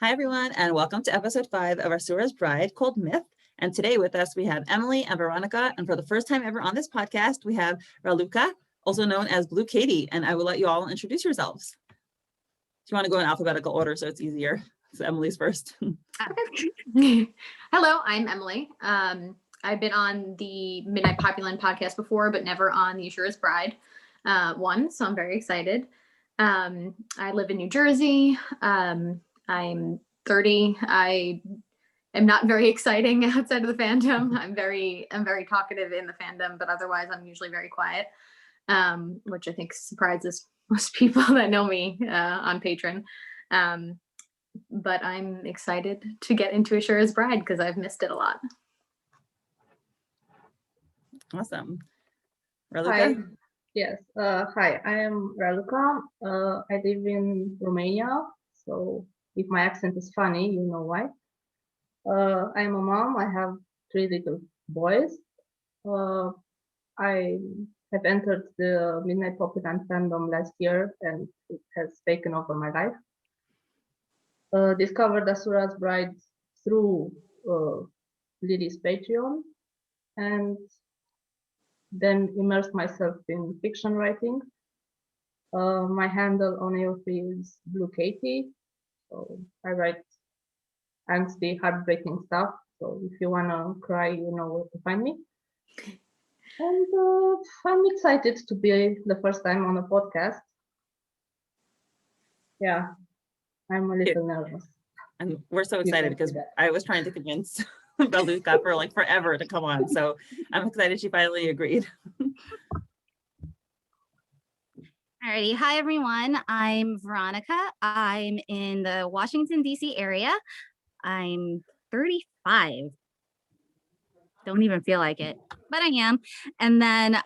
Hi, everyone, and welcome to episode 5 of Asura's Bride called Myth. And today with us, we have Emily and Veronica. And for the first time ever on this podcast, we have Raluca, also known as Blue Katie. And I will let you all introduce yourselves. Do you want to go in alphabetical order so it's easier? So Emily's first. Hello, I'm Emily. I've been on the 𝗕𝗏𝗱𝗆 podcast before, but never on the Asura's Bride one, so I'm very excited. I live in New Jersey. I'm 30. I am not very exciting outside of the fandom. I'm very talkative in the fandom, but otherwise I'm usually very quiet, which I think surprises most people that know me on Patreon. But I'm excited to get into Asura's Bride because I've missed it a lot. Awesome. Raluca? Hi. Yes. Hi, I am Raluca. I live in Romania, so if my accent is funny, you know why. I'm a mom. I have 3 little boys. I have entered the 𝗕𝗏𝗱𝗆 fandom last year, and it has taken over my life. Discovered Asura's Bride through Lily's Patreon, and then immersed myself in fiction writing. My handle on AOP is 𝗥𝗲𝗱, so I write angsty, heartbreaking stuff. So if you wanna cry, you know where to find me. And I'm excited to be the first time on a podcast. Yeah, I'm a little nervous. And we're so excited because I was trying to convince Raluca for like forever to come on. So I'm excited she finally agreed. Alrighty, hi everyone. I'm Veronica. I'm in the Washington, D.C. area. I'm 35. Don't even feel like it, but I am. And then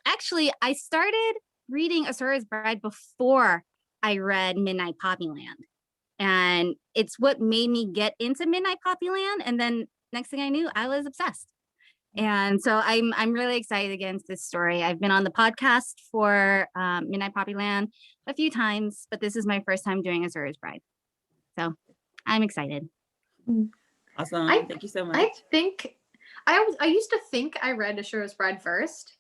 actually I started reading Asura's Bride before I read 𝗕𝗏𝗱𝗆. And it's what made me get into 𝗕𝗏𝗱𝗆. And then next thing I knew, I was obsessed. And so I'm really excited against this story. I've been on the podcast for 𝗕𝗏𝗱𝗆 a few times, but this is my first time doing Asura's Bride. So I'm excited. Awesome. Thank you so much. I think I used to think I read Asura's Bride first,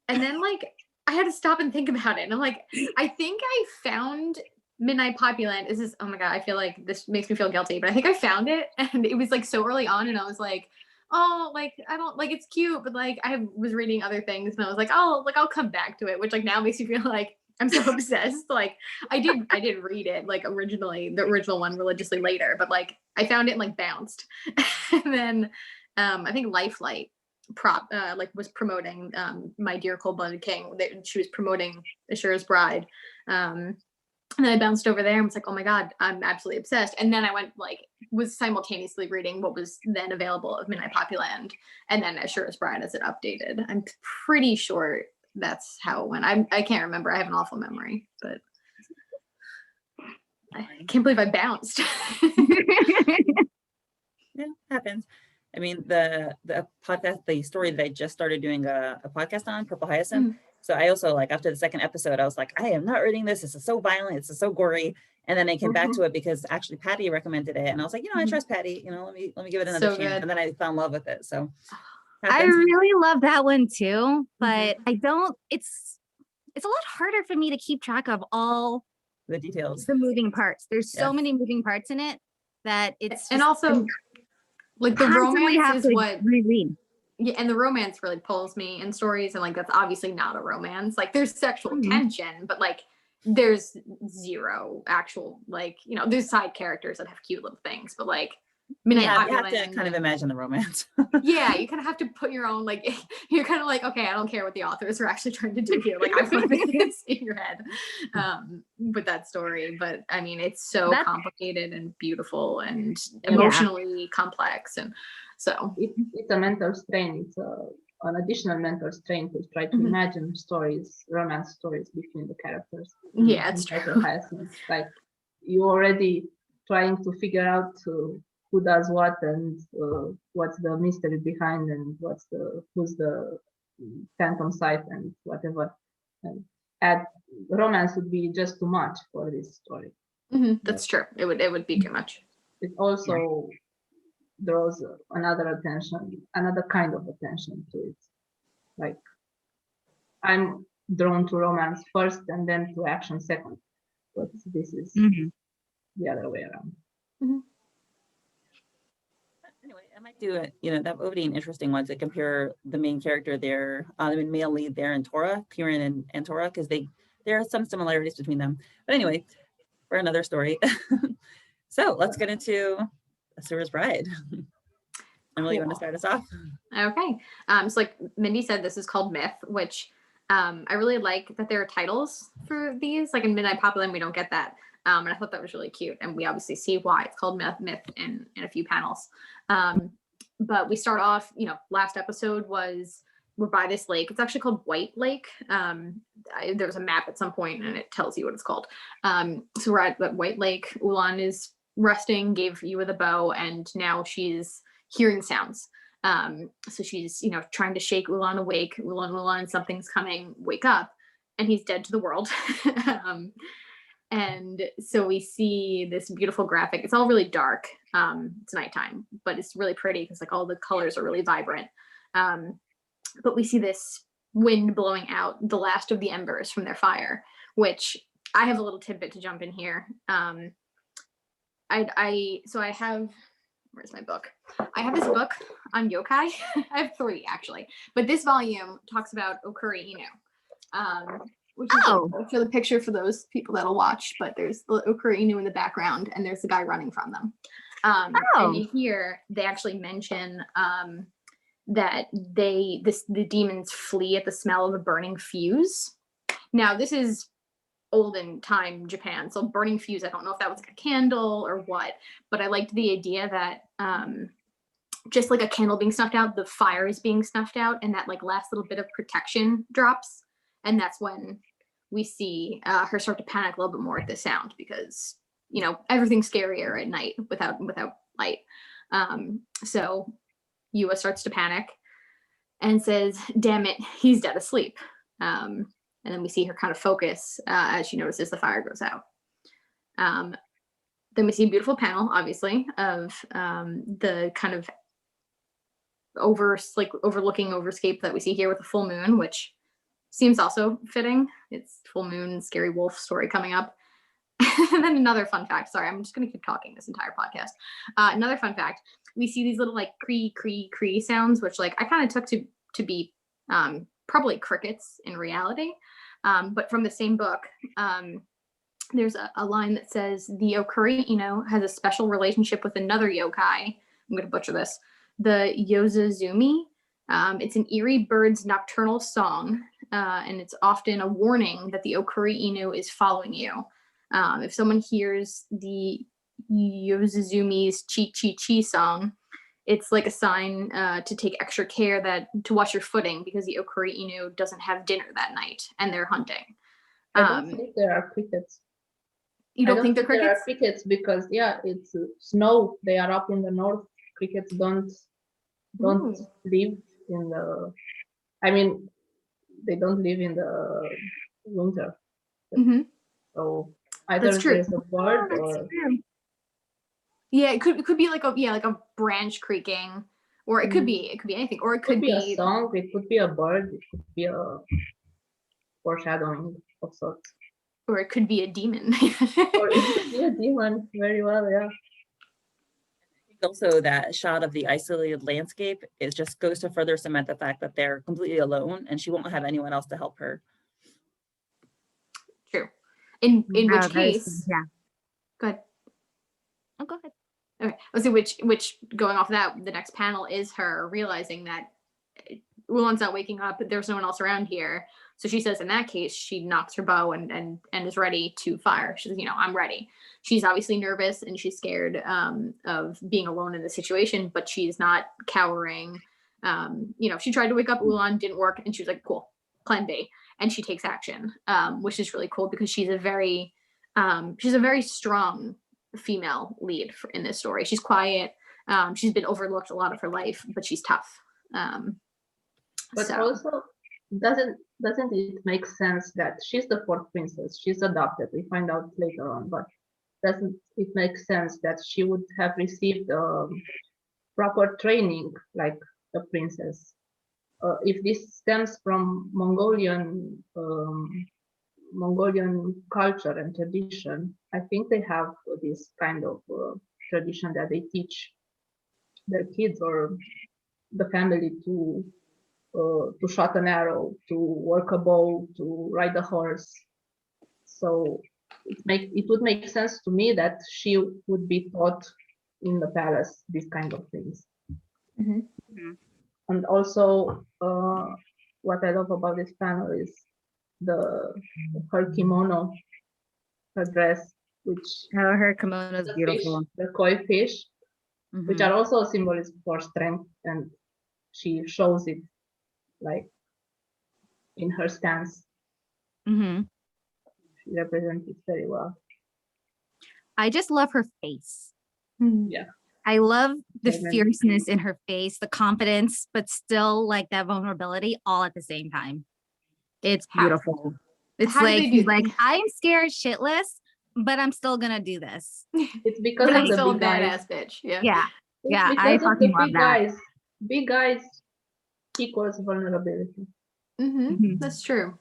and then like I had to stop and think about it. And I'm like, I think I found 𝗕𝗏𝗱𝗆. This is, oh my God, I feel like this makes me feel guilty, but I think I found it and it was like so early on, and I was like, oh, like I don't like, it's cute, but like I was reading other things and I was like, oh, like I'll come back to it, which like now makes me feel like I'm so obsessed. Like I did read it like originally, the original one, religiously later, but like I found it and like bounced. And then I think Lifelight like was promoting My Dear Cold-Blooded King. She was promoting Asura's Bride. And then I bounced over there and was like, oh my God, I'm absolutely obsessed. And then I went like, was simultaneously reading what was then available of 𝗕𝗏𝗱𝗆 and then Asura's Bride as it updated. I'm pretty sure that's how it went. I can't remember. I have an awful memory, but I can't believe I bounced. Yeah, happens. I mean, the podcast, the story that I just started doing a podcast on, 𝗵𝗏𝗱𝗆. So I also, like, after the second episode, I was like, I am not reading this. This is so violent. This is so gory. And then I came back to it because actually Patty recommended it. And I was like, you know, I trust Patty. You know, let me give it another chance. And then I fell in love with it. So I really love that one too. But I don't, it's a lot harder for me to keep track of all the details, the moving parts. There's so many moving parts in it that it's and also like the romance is what reread. Yeah, and the romance really pulls me in stories, and like that's obviously not a romance. Like there's sexual tension, but like there's zero actual, like, you know, there's side characters that have cute little things, but like you have to kind of imagine the romance. Yeah, you kind of have to put your own, like, you're kind of like, okay, I don't care what the authors are actually trying to do here. Like I want this in your head with that story. But I mean, it's so complicated and beautiful and emotionally complex, and so it's a mental strain. It's an additional mental strain to try to imagine stories, romance stories between the characters. Yeah, it's true. Like you already trying to figure out who does what and what's the mystery behind and who's the phantom side and whatever. And add romance would be just too much for this story. That's true. It would be too much. It also draws another kind of attention to it. Like, I'm drawn to romance first and then to action second, but this is the other way around. Anyway, I might do it. That would be an interesting one to compare the main character there, the male lead there, and Tora, Qirin and Tora, because there are some similarities between them. But anyway, for another story. So let's get into Asura's Bride. Emily, you want to start us off? Okay. So like Mindy said, this is called Myth, which I really like that there are titles for these. Like in Midnight Poppyland, we don't get that. And I thought that was really cute. And we obviously see why it's called Myth in a few panels. But we start off, last episode was we're by this lake. It's actually called White Lake. There was a map at some point and it tells you what it's called. So we're at White Lake. Ulaan is resting, gave Yuwa the bow, and now she's hearing sounds. So she's, trying to shake Ulaan awake. Ulaan, something's coming, wake up. And he's dead to the world. And so we see this beautiful graphic. It's all really dark. It's nighttime, but it's really pretty because like all the colors are really vibrant. But we see this wind blowing out the last of the embers from their fire, which I have a little tidbit to jump in here. So I have, where's my book? I have this book on yokai. I have 3 actually, but this volume talks about 𝗥𝗲𝗱, which is for the picture for those people that'll watch, but there's the 𝗥𝗲𝗱 in the background and there's the guy running from them. And in here, they actually mention that the demons flee at the smell of a burning fuse. Now, this is olden time Japan, so burning fuse, I don't know if that was like a candle or what, but I liked the idea that just like a candle being snuffed out, the fire is being snuffed out, and that like last little bit of protection drops, and that's when we see her start to panic a little bit more at this sound, because everything's scarier at night without light. So Yuwa starts to panic and says, "Damn it, he's dead asleep." And then we see her kind of focus as she notices the fire goes out. Then we see a beautiful panel, obviously, of the kind of overlooking overscape that we see here with the full moon, which seems also fitting. It's full moon, scary wolf story coming up. And then another fun fact, sorry, I'm just going to keep talking this entire podcast. Another fun fact, we see these little like cree, cree, cree sounds, which like I kind of took to be probably crickets in reality. But from the same book, there's a line that says the 𝗥𝗲𝗱 has a special relationship with another yokai. I'm going to butcher this. The 𝗪𝗟𝗪. It's an eerie bird's nocturnal song, and it's often a warning that the 𝗥𝗲𝗪 is following you. If someone hears the 𝗪𝗟𝗪's 𝗪𝗂𝗃𝗃𝗃 song, it's like a sign to take extra care to watch your footing, because the 𝗥𝗲𝗪 doesn't have dinner that night and they're hunting. I don't think there are crickets. You don't think they're crickets? There are crickets because it's snow. They are up in the north. Crickets don't live in the. I mean, they don't live in the winter. So either there's a bird or. Yeah, it could be like a branch creaking, or it could be anything, or it could be a song. It could be a bird. It could be a foreshadowing of sorts. Or it could be a demon. Or it could be a demon. Very well, yeah. Also, that shot of the isolated landscape just goes to further cement the fact that they're completely alone and she won't have anyone else to help her. True. In which case, go ahead. Oh, go ahead. Okay. Let's see which going off that, the next panel is her realizing that Ulaan's not waking up, but there's no one else around here. So she says in that case, she knocks her bow and is ready to fire. She says, I'm ready. She's obviously nervous and she's scared of being alone in the situation, but she's not cowering. She tried to wake up Ulaan, didn't work, and she was like, cool, plan B. And she takes action, which is really cool because she's a very strong female lead in this story. She's quiet. She's been overlooked a lot of her life, but she's tough. Also, doesn't it make sense that she's the fourth princess? She's adopted. We find out later on, but doesn't it make sense that she would have received proper training like a princess? If this stems from Mongolian culture and tradition, I think they have this kind of tradition that they teach their kids or the family to shot an arrow, to work a bow, to ride a horse. So it would make sense to me that she would be taught in the palace these kind of things. And also, what I love about this panel is her kimono, her dress, which her kimono is beautiful. The koi fish, which are also a symbolism for strength, and she shows it like in her stance. She represents it very well. I just love her face. Yeah. I love the fierceness in her face, the confidence, but still like that vulnerability all at the same time. It's beautiful. It's like, he's like, I'm scared shitless, but I'm still gonna do this. It's because I'm of the still a big guys. badass bitch. Yeah. Yeah. It's Yeah. because I of the fucking love big that. guys. Big guys equals vulnerability. That's true.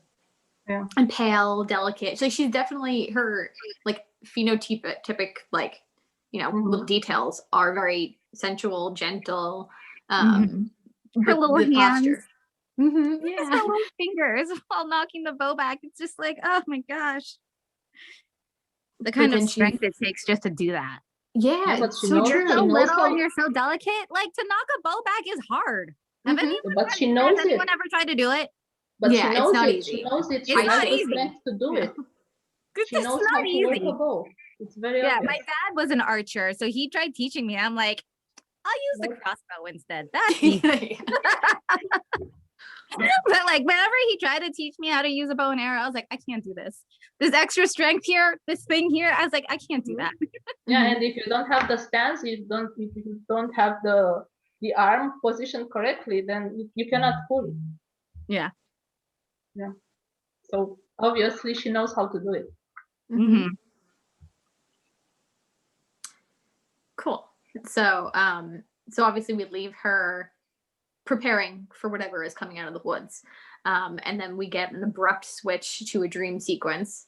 Yeah. And pale, delicate. So she's definitely, her like phenotypic, like, you know, little details are very sensual, gentle. Her little hands. Posture. Just her little fingers while knocking the bow back. It's just like, oh my gosh. The kind of strength it takes just to do that. Yeah, but it's she so knows- true. You're so knows little how- and you're so delicate. Like, to knock a bow back is hard. Have anyone But she has knows it. anyone ever tried to do it? But Yeah, she it's knows not it. easy. She knows it. She It's has not the easy. strength to do it. She It's knows not how to work easy. a bow. It's very Yeah, obvious. my dad was an archer, so he tried teaching me. I'm like, I'll use the crossbow instead. That's easy. But like, whenever he tried to teach me how to use a bow and arrow, I was like, I can't do this. This extra strength here, this thing here, I was like, I can't do that. Yeah, and if you don't have the stance, if you don't have the arm positioned correctly, then you cannot pull it. Yeah. Yeah. So obviously she knows how to do it. Cool. So so obviously we leave her preparing for whatever is coming out of the woods. And then we get an abrupt switch to a dream sequence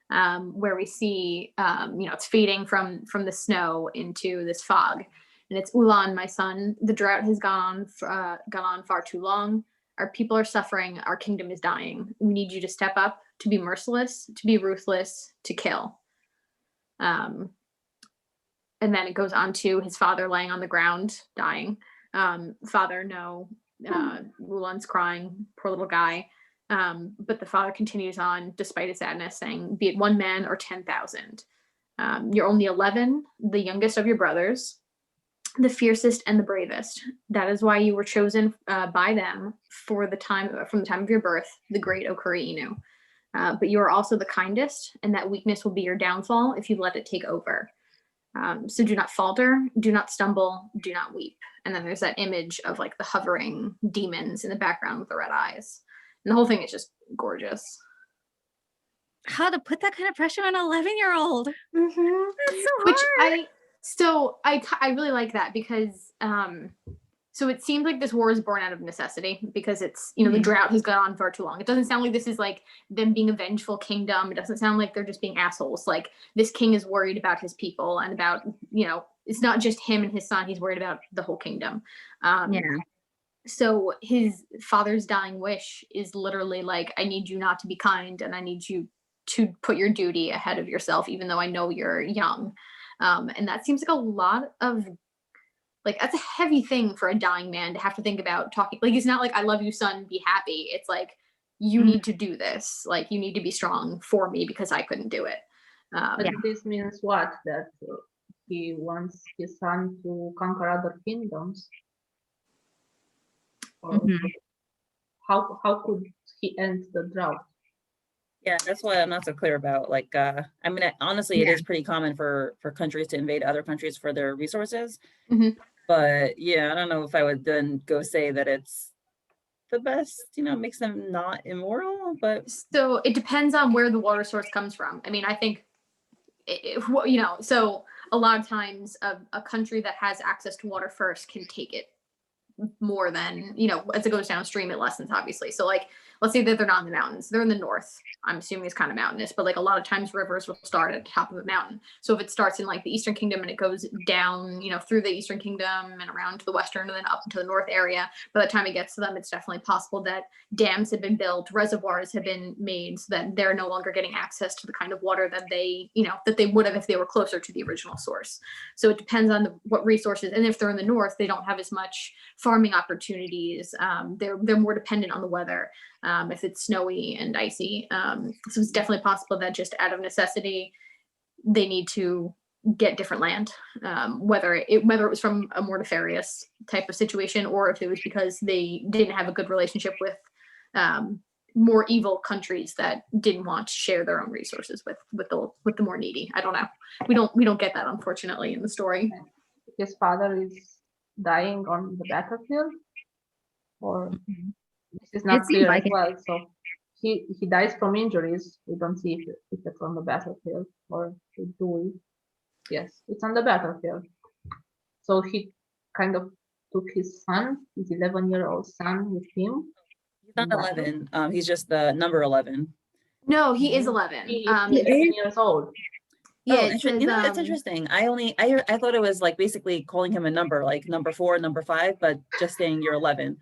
where we see, you know, it's fading from the snow into this fog. And it's Ulaan, my son. The drought has gone on far too long. Our people are suffering. Our kingdom is dying. We need you to step up, to be merciless, to be ruthless, to kill. And then it goes on to his father laying on the ground, dying. Father, no. Ulaan's crying, poor little guy. But the father continues on, despite his sadness, saying, be it one man or 10,000. You're only 11, the youngest of your brothers, the fiercest and the bravest. That is why you were chosen by them from the time of your birth, the great 𝗥𝗲 𝗪. But you are also the kindest, and that weakness will be your downfall if you let it take over. So do not falter, do not stumble, do not weep. And then there's that image of like the hovering demons in the background with the red eyes. And the whole thing is just gorgeous. How to put that kind of pressure on an 11-year-old. That's so Which hard. I really like that because so it seems like this war is born out of necessity because it's, you know, the drought has gone on far too long. It doesn't sound like this is like them being a vengeful kingdom. It doesn't sound like they're just being assholes. Like this king is worried about his people and about, you know, it's not just him and his son. He's worried about the whole kingdom. So his father's dying wish is literally like, I need you not to be kind and I need you to put your duty ahead of yourself, even though I know you're young. And that seems like a lot of, like, that's a heavy thing for a dying man to have to think about talking. Like, it's not like, I love you, son, be happy. It's like, you need to do this. Like, you need to be strong for me because I couldn't do it. But this means what? That he wants his son to conquer other kingdoms? Or how could he end the drought? Yeah, that's why I'm not so clear about, like, I mean, honestly, it is pretty common for countries to invade other countries for their resources. But yeah, I don't know if I would then go say that it's the best, you know, makes them not immoral, but. So it depends on where the water source comes from. I mean, I think you know, so a lot of times a country that has access to water first can take it more than, you know, as it goes downstream, it lessens, obviously. So like, let's say that they're not in the mountains, they're in the north. I'm assuming it's kind of mountainous, but like a lot of times rivers will start at the top of a mountain. So if it starts in like the Eastern Kingdom and it goes down, you know, through the Eastern Kingdom and around to the Western and then up into the North area, by the time it gets to them, it's definitely possible that dams have been built, reservoirs have been made so that they're no longer getting access to the kind of water that they, you know, that they would have if they were closer to the original source. So it depends on what resources, and if they're in the north, they don't have as much farming opportunities. They're more dependent on the weather. If it's snowy and icy. So it's definitely possible that just out of necessity, they need to get different land, whether it was from a more nefarious type of situation, or if it was because they didn't have a good relationship with more evil countries that didn't want to share their own resources with the more needy. I don't know. We don't get that, unfortunately, in the story. His father is dying on the battlefield, or this is not clear as well. So he dies from injuries. We don't see if it's on the battlefield, or do we? Yes, it's on the battlefield. So he kind of took his son, his 11-year-old son, with him. He's not 11. He's just the number 11. No, he is 11. He is 11 years old. Yeah, you know, that's interesting. I thought it was like basically calling him a number, like number 4, number 5, but just saying you're 11.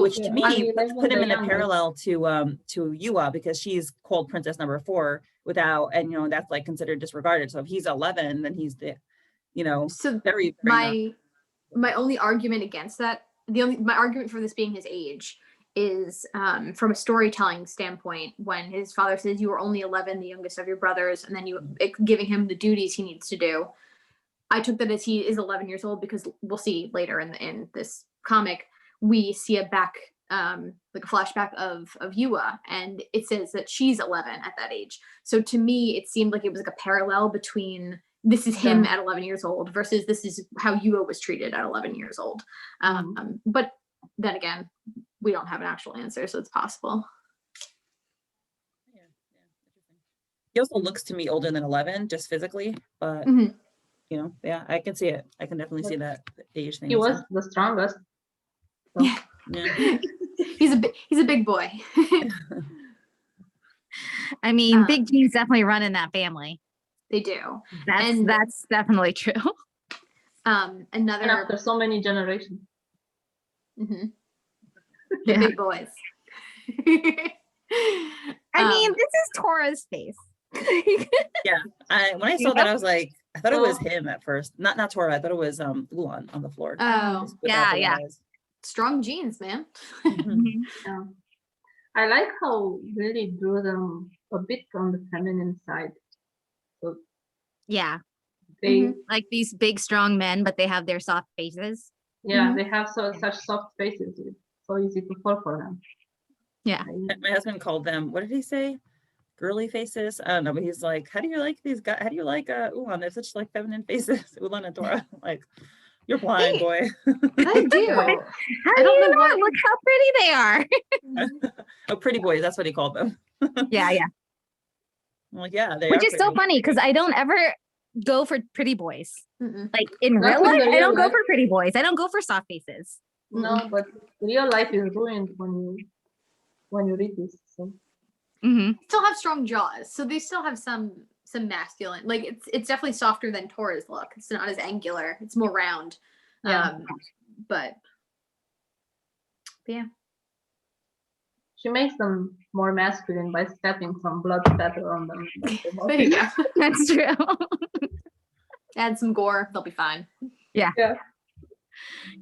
Which to me put him in a parallel to Yuwa, because she's called Princess Number 4 without, and you know, that's like considered disregarded. So if he's 11, then he's the, you know, so very my only argument against that, my argument for this being his age is from a storytelling standpoint, when his father says you were only 11, the youngest of your brothers, and then you giving him the duties he needs to do. I took that as he is 11 years old, because we'll see later in this comic, we see like a flashback of Yuwa, and it says that she's 11 at that age. So to me, it seemed like it was like a parallel between this is him at 11 years old versus this is how Yuwa was treated at 11 years old. But then again, we don't have an actual answer, so it's possible. Yeah, interesting. He also looks to me older than 11, just physically, but you know, yeah, I can see it. I can definitely see that age thing. He was the strongest. So. Yeah. He's a big boy. I mean, big genes definitely run in that family. They do. That's definitely true. And after so many generations. The big boys. I mean, this is Tora's face. Yeah, when I saw that, I was like, I thought it was him at first. Not Tora. I thought it was Ulaan on the floor. Oh, yeah. Strong genes, man. Yeah. I like how really drew them a bit on the feminine side. So yeah, they like these big, strong men, but they have their soft faces. Yeah, they have such soft faces. It's so easy to fall for them. Yeah. My husband called them, what did he say? Girly faces? I don't know, but he's like, how do you like these guys? How do you like Ulaan? They're such like feminine faces, Ulaan and Tora. Like, you're blind, boy. I do. I don't know. Look how pretty they are. Oh, pretty boys. That's what he called them. Yeah. I'm like, yeah, they Which are is so funny, because I don't ever go for pretty boys. Like in Not real in life, the I don't real go for pretty boys. I don't go for soft faces. No, but real life is ruined when you read this. So. Still have strong jaws, so they still have some masculine. Like it's definitely softer than Tora's look. It's not as angular. It's more round. Yeah. But yeah. She makes them more masculine by stepping some blood spatter on them. There you go. That's true. Add some gore, they'll be fine. Yeah.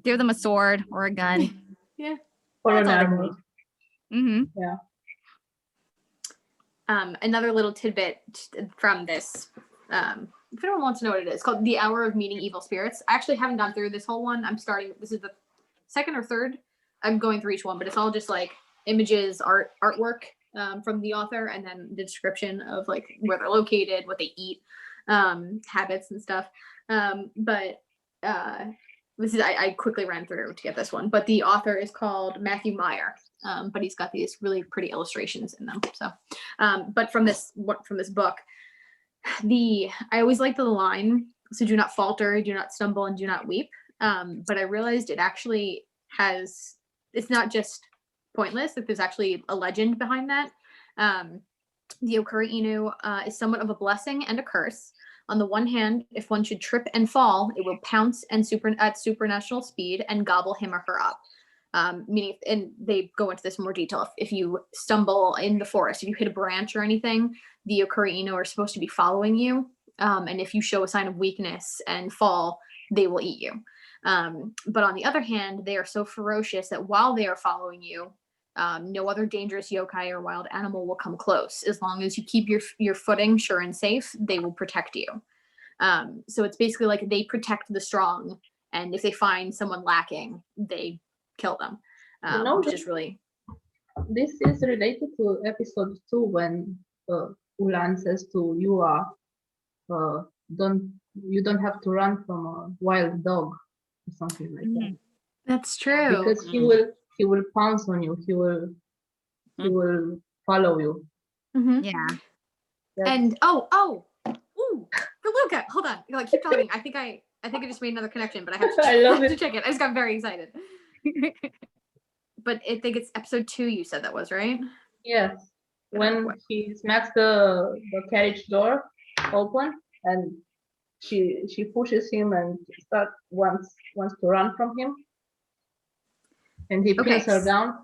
Give them a sword or a gun. Yeah. Or an That's all arrow. Yeah. Another little tidbit from this, if anyone wants to know what it is, called The Hour of Meeting Evil Spirits. I actually haven't gone through this whole one. This is the second or third. I'm going through each one, but it's all just like images, artwork from the author, and then the description of like where they're located, what they eat, habits and stuff. But this is, I quickly ran through to get this one, but the author is called Matthew Meyer. But he's got these really pretty illustrations in them. So, but from this book, I always like the line, so do not falter, do not stumble, and do not weep. But I realized it actually it's not just pointless, like there's actually a legend behind that. The 𝗥𝗲𝗱 is somewhat of a blessing and a curse. On the one hand, if one should trip and fall, it will pounce at supernatural speed and gobble him or her up. Meaning, and they go into this in more detail. If you stumble in the forest, if you hit a branch or anything, the 𝗥𝗲𝗱 are supposed to be following you. And if you show a sign of weakness and fall, they will eat you. But on the other hand, they are so ferocious that while they are following you, no other dangerous yokai or wild animal will come close. As long as you keep your footing sure and safe, they will protect you. So it's basically like they protect the strong, and if they find someone lacking, they kill them. Which is really. This is related to episode 2 when Ulaan says to Yuwa, you don't have to run from a wild dog or something like that. That's true. Because he will pounce on you. He will follow you. Yeah. And ooh, Raluca, hold on. Like, keep talking. I think I just made another connection, but I have to I love it. check it. I just got very excited. But I think it's episode 2 you said that was, right? Yes. When he smacks the carriage door open and she pushes him and wants to run from him. And he pins her down.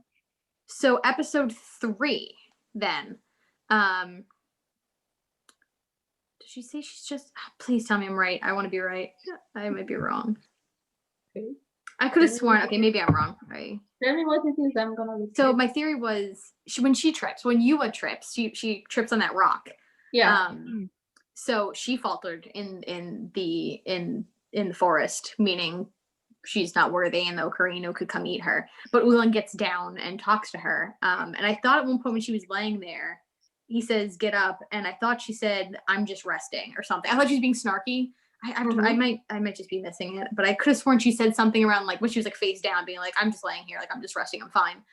So episode 3 then. Did she say she's just please tell me I'm right. I want to be right. I might be wrong. Okay. I could have sworn, okay, maybe I'm wrong. Tell me what it is, I'm gonna look. So my theory was when Yuwa trips, she trips on that rock. Yeah. So she faltered in the forest, meaning she's not worthy and the 𝗥𝗲𝗱 could come eat her. But Ulaan gets down and talks to her. And I thought at one point when she was laying there, he says, get up. And I thought she said, I'm just resting or something. I thought she was being snarky. I might just be missing it, but I could have sworn she said something around like when she was like face down, being like, I'm just laying here, like I'm just resting, I'm fine.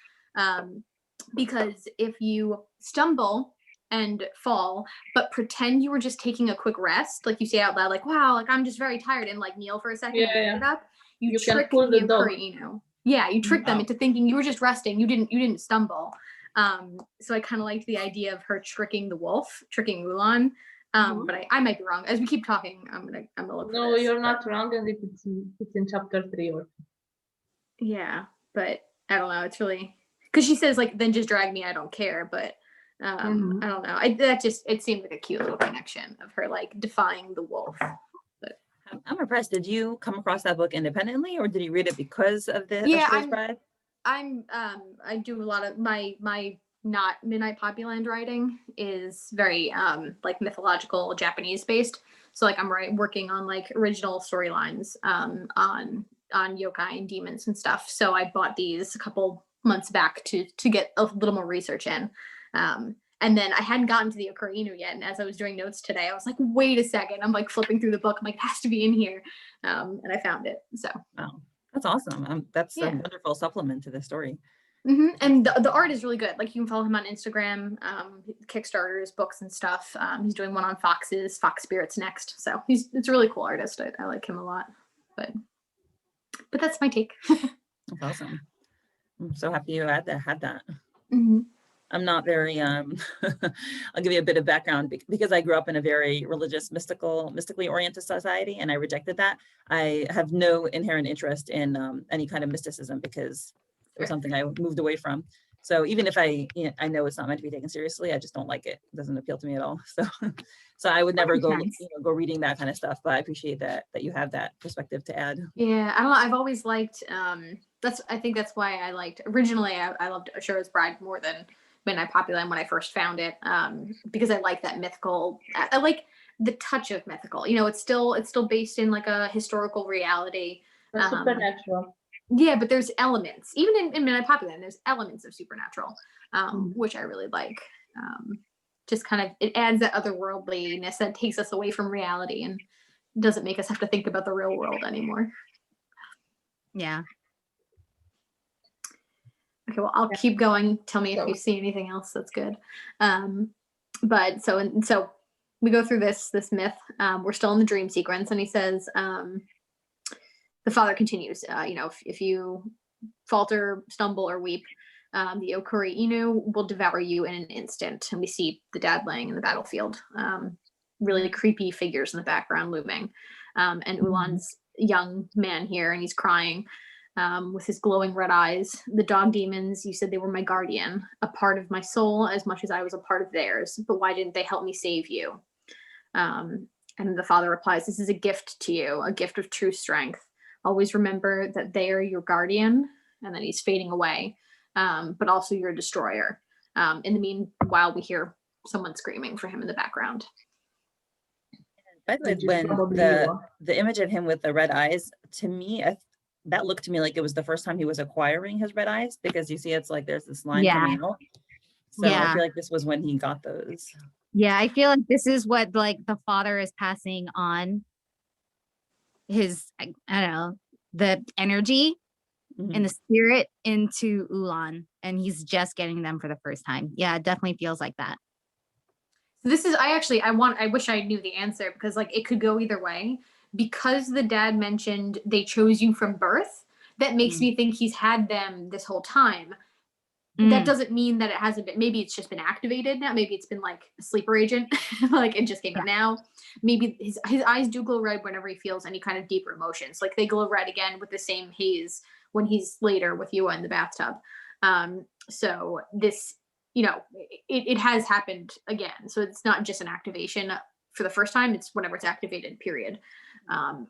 Because if you stumble and fall, but pretend you were just taking a quick rest, like you say out loud, like, wow, like I'm just very tired, and like kneel for a second and pick it up, you trick the 𝗥𝗲𝗱. Yeah, you trick them into thinking you were just resting. You didn't stumble. So I kind of liked the idea of her tricking tricking Ulaan. But I might be wrong. As we keep talking, I'm gonna look. No, you're not wrong, and it's in chapter 3 or. Yeah, but I don't know. It's really because she says like, then just drag me. I don't care. But I don't know. It seemed like a cute little connection of her like defying the wolf. But I'm impressed. Did you come across that book independently, or did you read it because of the Asura's Bride? I do a lot of my not 𝗦𝗡𝗄𝗱 writing is very like mythological Japanese based. So like I'm working on like original storylines on yokai and demons and stuff. So I bought these a couple months back to get a little more research in. And then I hadn't gotten to the 𝗥𝗲𝗱 yet. And as I was doing notes today, I was like, wait a second. I'm like flipping through the book. I'm like, it has to be in here. And I found it. So wow, that's awesome. That's a wonderful supplement to the story. And the art is really good. Like you can follow him on Instagram, Kickstarters, books and stuff. He's doing one on foxes, fox spirits next. So it's a really cool artist. I like him a lot. But that's my take. That's awesome. I'm so happy you had that. I'm not very I'll give you a bit of background because I grew up in a very religious, mystically oriented society, and I rejected that. I have no inherent interest in any kind of mysticism because it was something I moved away from. So even if I know it's not meant to be taken seriously, I just don't like it. It doesn't appeal to me at all. So I would never go reading that kind of stuff. But I appreciate that you have that perspective to add. Yeah, I don't know. I've always liked. I think that's why I liked originally. I loved Asura's Bride more than 𝗦𝗡𝗄𝗱 when I first found it, because I like that mythical. I like the touch of mythical. You know, it's still based in like a historical reality. Supernatural. Yeah, but there's elements, even in 𝗦𝗡𝗄𝗱, there's elements of supernatural, which I really like. Just kind of, it adds that otherworldliness that takes us away from reality and doesn't make us have to think about the real world anymore. Yeah. Okay, well, I'll keep going. Tell me if you see anything else that's good. But so we go through this myth. We're still in the dream sequence, and he says, the father continues, if you falter, stumble, or weep, the 𝗥𝗲𝗱 will devour you in an instant. And we see the dad laying in the battlefield. Really creepy figures in the background looming. And Ulaan's young man here, and he's crying with his glowing red eyes. The dog demons, you said they were my guardian, a part of my soul as much as I was a part of theirs. But why didn't they help me save you? And the father replies, this is a gift to you, a gift of true strength. Always remember that they are your guardian. And then he's fading away, but also your destroyer. In the meanwhile, we hear someone screaming for him in the background. By the way, when the image of him with the red eyes, to me, that looked to me like it was the first time he was acquiring his red eyes, because you see it's like there's this line coming out. So I feel like this was when he got those. Yeah, I feel like this is what like the father is passing on his, I don't know, the energy and the spirit into Ulaan, and he's just getting them for the first time. Yeah, it definitely feels like that. This is, I wish I knew the answer, because like it could go either way. Because the dad mentioned they chose you from birth, that makes me think he's had them this whole time. That doesn't mean that it hasn't been, maybe it's just been activated now. Maybe it's been like a sleeper agent, like it just came out now. Maybe his eyes do glow red whenever he feels any kind of deeper emotions. Like they glow red again with the same haze when he's later with Yuwa in the bathtub. So this, it has happened again. So it's not just an activation for the first time, it's whenever it's activated, period.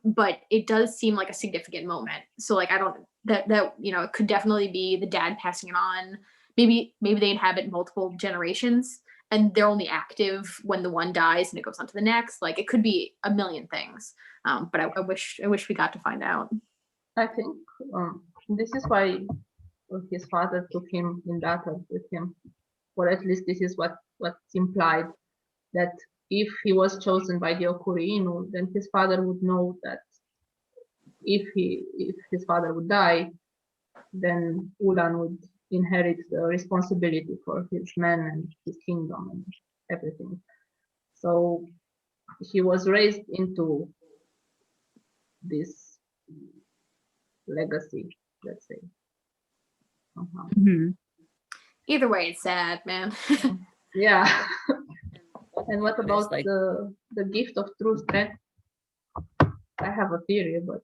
But it does seem like a significant moment. So like, I don't, that it could definitely be the dad passing it on. Maybe they inhabit multiple generations and they're only active when the one dies and it goes on to the next. Like it could be a million things. But I wish we got to find out. I think this is why his father took him in battle with him, or at least this is what's implied, that if he was chosen by the 𝗥𝗲𝗱, then his father would know that if his father would die, then Ulaan would inherit the responsibility for his men and his kingdom and everything. So he was raised into this legacy, let's say. Either way, it's sad, man. Yeah. And what about the gift of true strength? I have a theory, but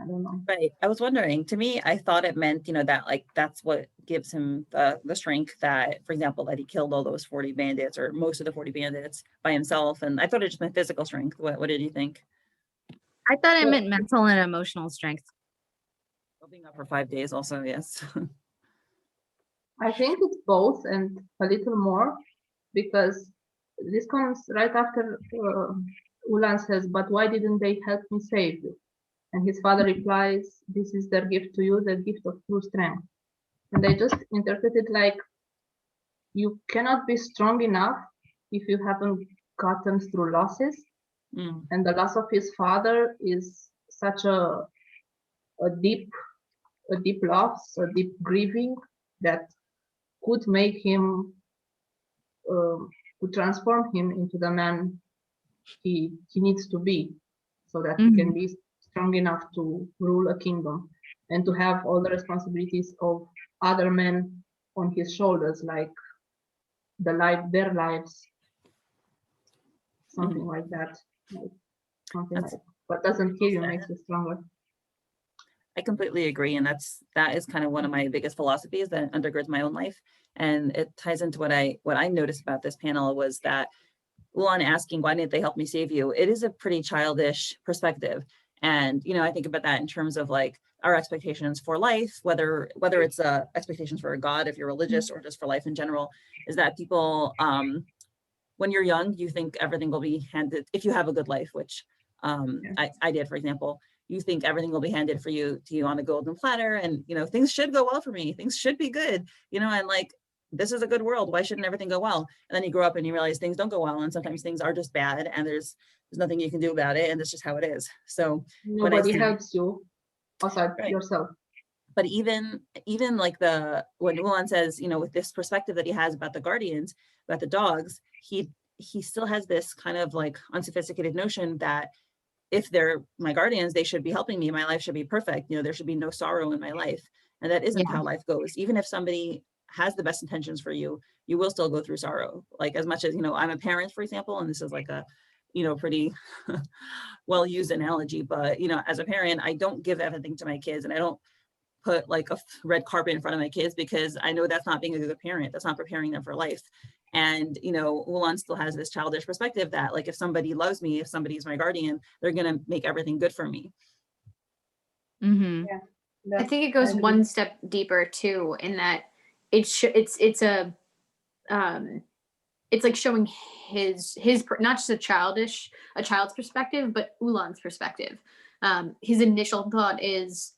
I don't know. Right. I was wondering, to me, I thought it meant, that like, that's what gives him the strength that, for example, that he killed all those 40 bandits or most of the 40 bandits by himself. And I thought it just meant physical strength. What did you think? I thought it meant mental and emotional strength. Being up for 5 days also, yes. I think it's both and a little more, because this comes right after Ulaan says, but why didn't they help me save you? And his father replies, this is their gift to you, the gift of true strength. And I just interpret it like, you cannot be strong enough if you haven't gotten through losses. And the loss of his father is such a deep loss, a deep grieving that could make him, could transform him into the man he needs to be, so that he can be strong enough to rule a kingdom and to have all the responsibilities of other men on his shoulders, like their lives, something like that. What doesn't kill you makes you stronger. I completely agree, and that is kind of one of my biggest philosophies that undergirds my own life, and it ties into what I noticed about this panel was that Ulaan asking, why didn't they help me save you? It is a pretty childish perspective. And, I think about that in terms of like our expectations for life, whether it's expectations for a God, if you're religious, or just for life in general, is that people, when you're young, you think everything will be handed, if you have a good life, which I did, for example, you think everything will be handed to you on a golden platter, and, things should go well for me. Things should be good, and like, this is a good world. Why shouldn't everything go well? And then you grow up and you realize things don't go well. And sometimes things are just bad and there's nothing you can do about it. And it's just how it is. So nobody helps you outside yourself. But even like when Ulaan says, with this perspective that he has about the guardians, about the dogs, he he still has this kind of like unsophisticated notion that if they're my guardians, they should be helping me. My life should be perfect. You know, there should be no sorrow in my life. And that isn't how life goes. Even if somebody has the best intentions for you, you will still go through sorrow. Like as much as, you know, I'm a parent, for example, and this is like a, you know, pretty well used analogy, but, you know, as a parent, I don't give everything to my kids, and I don't put like a red carpet in front of my kids, because I know that's not being a good parent. That's not preparing them for life. And, you know, Ulaan still has this childish perspective that like, if somebody loves me, if somebody's my guardian, they're going to make everything good for me. Mm-hmm. Yeah. I think it goes one step deeper too, in that it's like showing his not just a child's perspective, but Ulaan's perspective. His initial thought is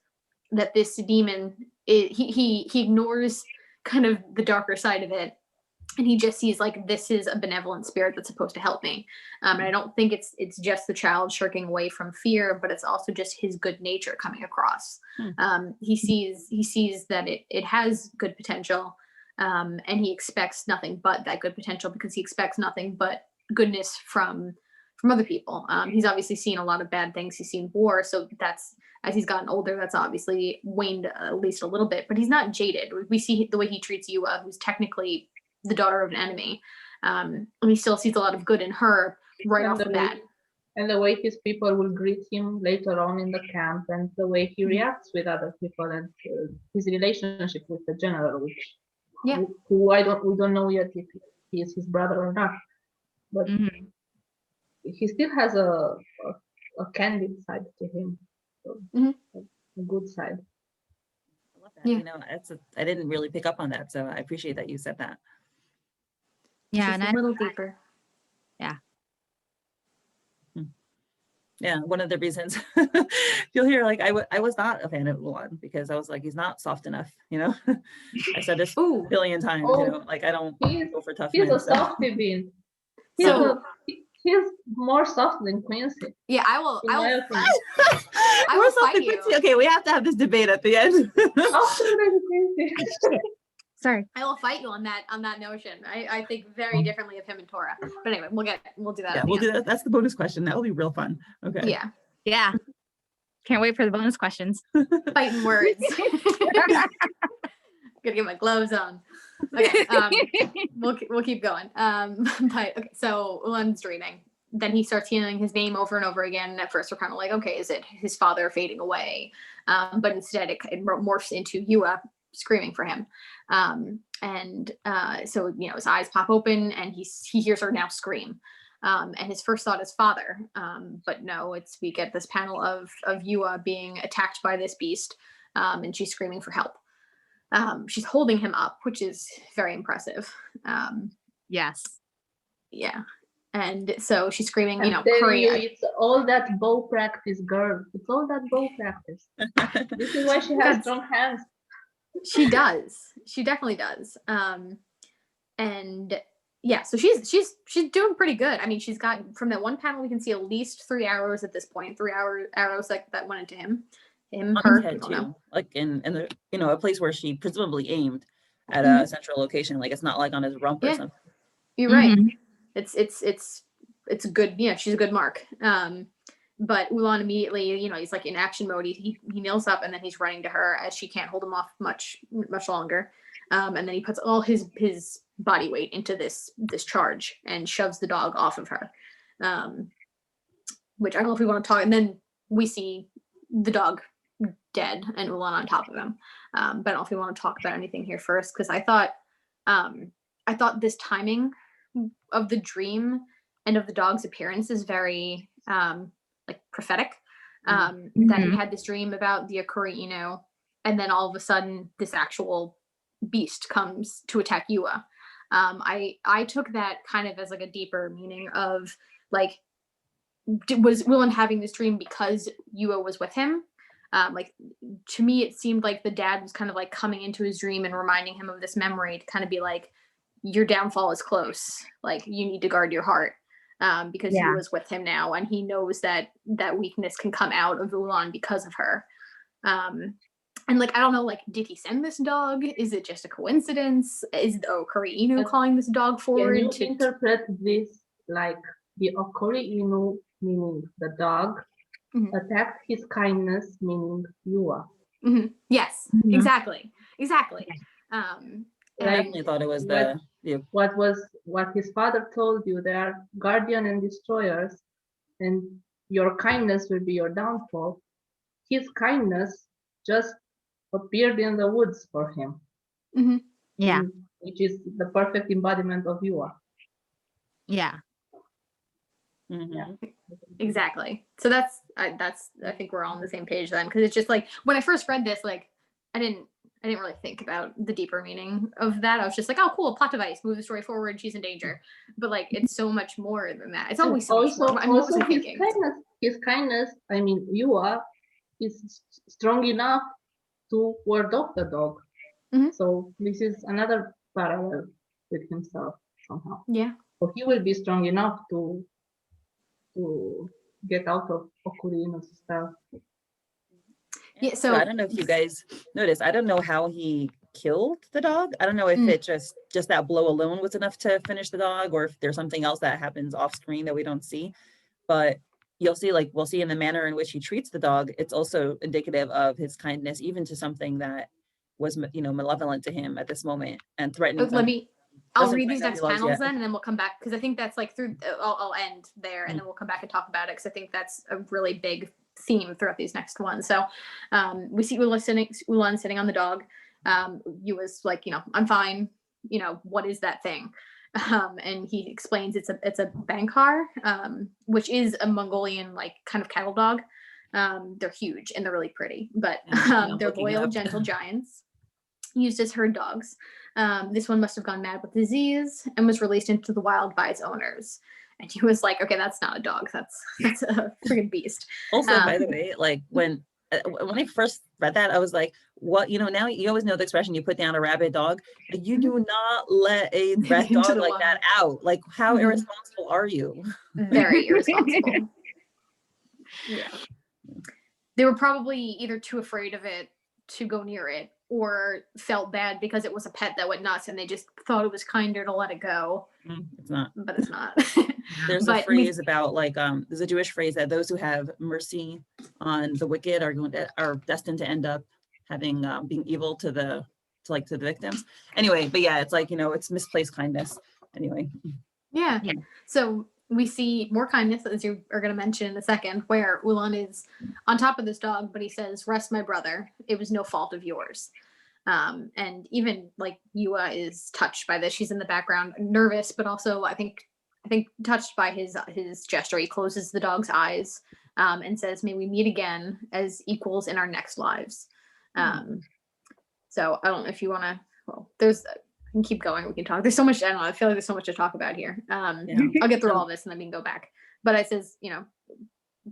that this demon, he ignores kind of the darker side of it, and he just sees like, this is a benevolent spirit that's supposed to help me. And I don't think it's just the child shirking away from fear, but it's also just his good nature coming across. He sees that it has good potential, and he expects nothing but that good potential, because he expects nothing but goodness from other people. He's obviously seen a lot of bad things. He's seen war, so that's, as he's gotten older, that's obviously waned at least a little bit, but he's not jaded. We see the way he treats Yuwa, who's technically the daughter of an enemy, and he still sees a lot of good in her right off the bat. And the way his people will greet him later on in the camp, and the way he reacts with other people, and his relationship with the general, which who we don't know yet if he is his brother or not, but he still has a candid side to him, so a good side. I love that. You know, I didn't really pick up on that, so I appreciate that you said that. Yeah, just and a little deeper. Yeah. Yeah, one of the reasons you'll hear, like, I was not a fan of Ulaan, because I was like, he's not soft enough, you know. I said this a billion times, you know, like, I don't go for tough men. He's a softy bean. He's more soft than Quincy. Yeah, I will fight you. Okay, we have to have this debate at the end. Sorry. I will fight you on that notion. I think very differently of him and Tora. But anyway, we'll do that. Yeah, we'll do that. That's the bonus question. That will be real fun. Okay. Yeah. Yeah. Can't wait for the bonus questions. Fighting words. Gotta get my gloves on. Okay. We'll keep going. But okay, so Ulaan's dreaming. Then he starts hearing his name over and over again. At first, we're kind of like, okay, is it his father fading away? But instead, it morphs into Yuwa screaming for him. So, you know, his eyes pop open, and he hears her now scream. And his first thought is father. But no, we get this panel of Yuwa being attacked by this beast, and she's screaming for help. She's holding him up, which is very impressive. Yes. Yeah. And so she's screaming, you know, hurry. It's all that bow practice, girl. It's all that bow practice. This is why she has strong hands. She does. She definitely does. And yeah, so she's doing pretty good. I mean, she's got, from that one panel, we can see at least 3 arrows at this point. 3 arrows that went into him. On her, his head too. Like in the, you know, a place where she presumably aimed at a central location. Like, it's not like on his rump or something. You're right. It's a good, yeah, she's a good mark. But Ulaan immediately, you know, he's like in action mode. He kneels up, and then he's running to her as she can't hold him off much longer. And then he puts all his body weight into this charge and shoves the dog off of her. Which I don't know if we want to talk. And then we see the dog dead and Ulaan on top of him. But I don't know if we want to talk about anything here first, because I thought this timing of the dream and of the dog's appearance is very like prophetic. That he had this dream about the 𝗪𝗄, and then all of a sudden this actual beast comes to attack Yuwa. I took that kind of as like a deeper meaning of like, was Ulaan having this dream because Yuwa was with him? Like, to me, it seemed like the dad was kind of like coming into his dream and reminding him of this memory to kind of be like, your downfall is close. Like, you need to guard your heart. Because he was with him now, and he knows that weakness can come out of Ulaan because of her. And like, I don't know, like, did he send this dog? Is it just a coincidence? Is 𝗪𝗄 calling this dog forward? Can you interpret this like the 𝗥𝗲𝗱 meaning the dog, attacked his kindness, meaning Yuwa. Yes, exactly. I Like definitely thought it was the what his father told you, they are guardian and destroyers, and your kindness will be your downfall. His kindness just appeared in the woods for him. Yeah. Which is the perfect embodiment of Yuwa. Yeah. Exactly. So that's I think we're all on the same page then, because it's just like when I first read this, like I didn't really think about the deeper meaning of that. I was just like, oh, cool, plot device, move the story forward, she's in danger. But like, it's so much more than that. It's always so much more. I mean, what was I thinking? His kindness, I mean, Yuwa is strong enough to ward off the dog. So this is another parallel with himself somehow. Yeah. So he will be strong enough to get out of 𝗥𝗲𝗱 stuff. Yeah, so I don't know if you guys noticed, I don't know how he killed the dog. I don't know if it just that blow alone was enough to finish the dog, or if there's something else that happens off screen that we don't see. But you'll see, like we'll see in the manner in which he treats the dog, it's also indicative of his kindness, even to something that was, you know, malevolent to him at this moment and threatening. I'll read these next panels then, and then we'll come back, because I think that's like through. I'll end there, and then we'll come back and talk about it, because I think that's a really big theme throughout these next ones. So we see Ulaan sitting on the dog. Yuwa's like, you know, I'm fine. You know, what is that thing? And he explains it's a 𝗥𝗲𝗱, which is a Mongolian like kind of cattle dog. They're huge and they're really pretty, but they're loyal, gentle giants used as herd dogs. This one must have gone mad with disease and was released into the wild by its owners. And he was like, okay, that's not a dog. That's a freaking beast. Also, by the way, like when I first read that, I was like, what, you know, now you always know the expression, you put down a rabid dog. You do not let a red dog like that out. Like, how irresponsible are you? Very irresponsible. Yeah. They were probably either too afraid of it to go near it, or felt bad because it was a pet that went nuts and they just thought it was kinder to let it go. It's not. But it's not. There's a phrase about like there's a Jewish phrase that those who have mercy on the wicked are destined to end up having being evil to the victims. Anyway, but yeah, it's like, you know, it's misplaced kindness. Anyway. Yeah. So we see more kindness, as you are going to mention in a second, where Ulaan is on top of this dog, but he says, "Rest, my brother. It was no fault of yours." And even like Yuwa is touched by this. She's in the background, nervous, but also I think touched by his gesture. He closes the dog's eyes and says, "May we meet again as equals in our next lives." So I don't know if you want to. Well, we can keep going. We can talk. There's so much. I don't know. I feel like there's so much to talk about here. I'll get through all this and then we can go back. But it says, you know,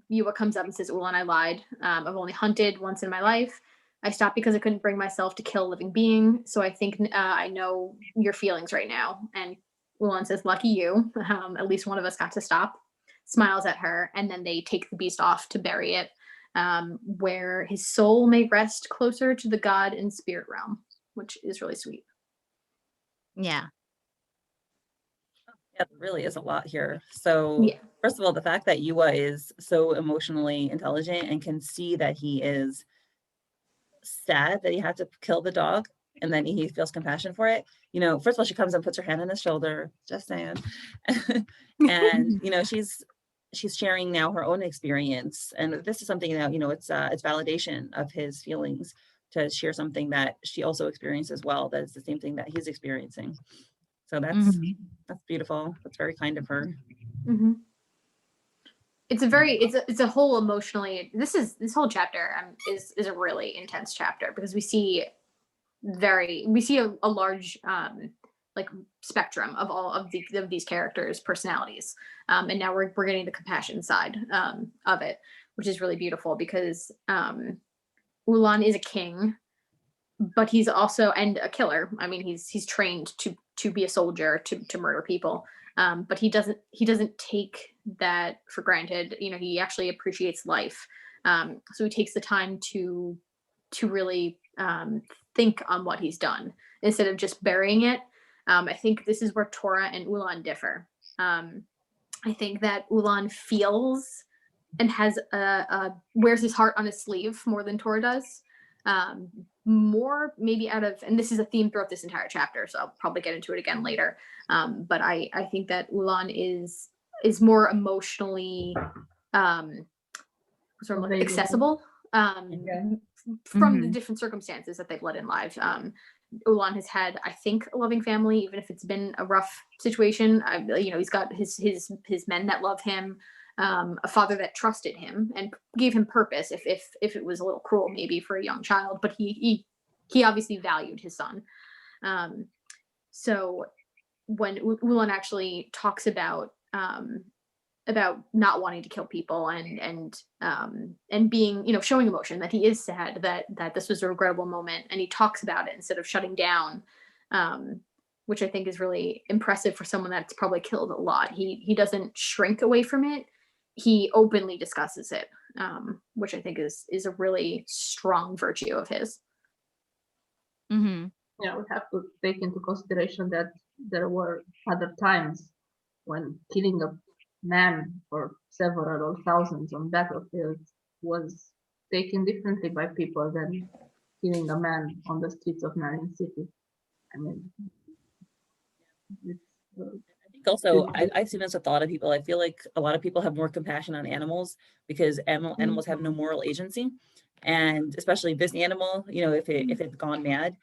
Yuwa comes up and says, "Ulaan, I lied. I've only hunted once in my life. I stopped because I couldn't bring myself to kill a living being. So I think I know your feelings right now." And Ulaan says, "Lucky you. At least one of us got to stop." Smiles at her, and then they take the beast off to bury it, where his soul may rest closer to the god and spirit realm, which is really sweet. Yeah. Yeah, there really is a lot here. So first of all, the fact that Yuwa is so emotionally intelligent and can see that he is sad that he had to kill the dog, and then he feels compassion for it. You know, first of all, she comes and puts her hand on his shoulder, just saying. And, you know, she's sharing now her own experience. And this is something that, you know, it's validation of his feelings to share something that she also experienced as well. That is the same thing that he's experiencing. So that's beautiful. That's very kind of her. It's a whole emotionally, this whole chapter is a really intense chapter, because we see a large like spectrum of all of these characters' personalities, and now we're getting the compassion side of it, which is really beautiful, because Ulaan is a king, but he's also a killer. I mean, he's trained to be a soldier, to murder people, but he doesn't take that for granted. You know, he actually appreciates life, so he takes the time to really think on what he's done instead of just burying it. I think this is where Tora and Ulaan differ. I think that Ulaan feels and has wears his heart on his sleeve more than Tora does. More maybe out of, and this is a theme throughout this entire chapter, so I'll probably get into it again later. But I think that Ulaan is more emotionally sort of like accessible from the different circumstances that they've led in life. Ulaan has had, I think, a loving family, even if it's been a rough situation. You know, he's got his men that love him, a father that trusted him and gave him purpose, if it was a little cruel maybe for a young child, but he obviously valued his son. So when Ulaan actually talks about not wanting to kill people and being, you know, showing emotion, that he is sad, that this was a regrettable moment, and he talks about it instead of shutting down, which I think is really impressive for someone that's probably killed a lot. He doesn't shrink away from it. He openly discusses it, which I think is a really strong virtue of his. Yeah, we have to take into consideration that there were other times when killing a man for several or thousands on battlefields was taken differently by people than killing a man on the streets of Marion City. I mean, it's, I think also I've seen this with a lot of people. I feel like a lot of people have more compassion on animals because animals have no moral agency, and especially this animal, you know, if it's gone mad,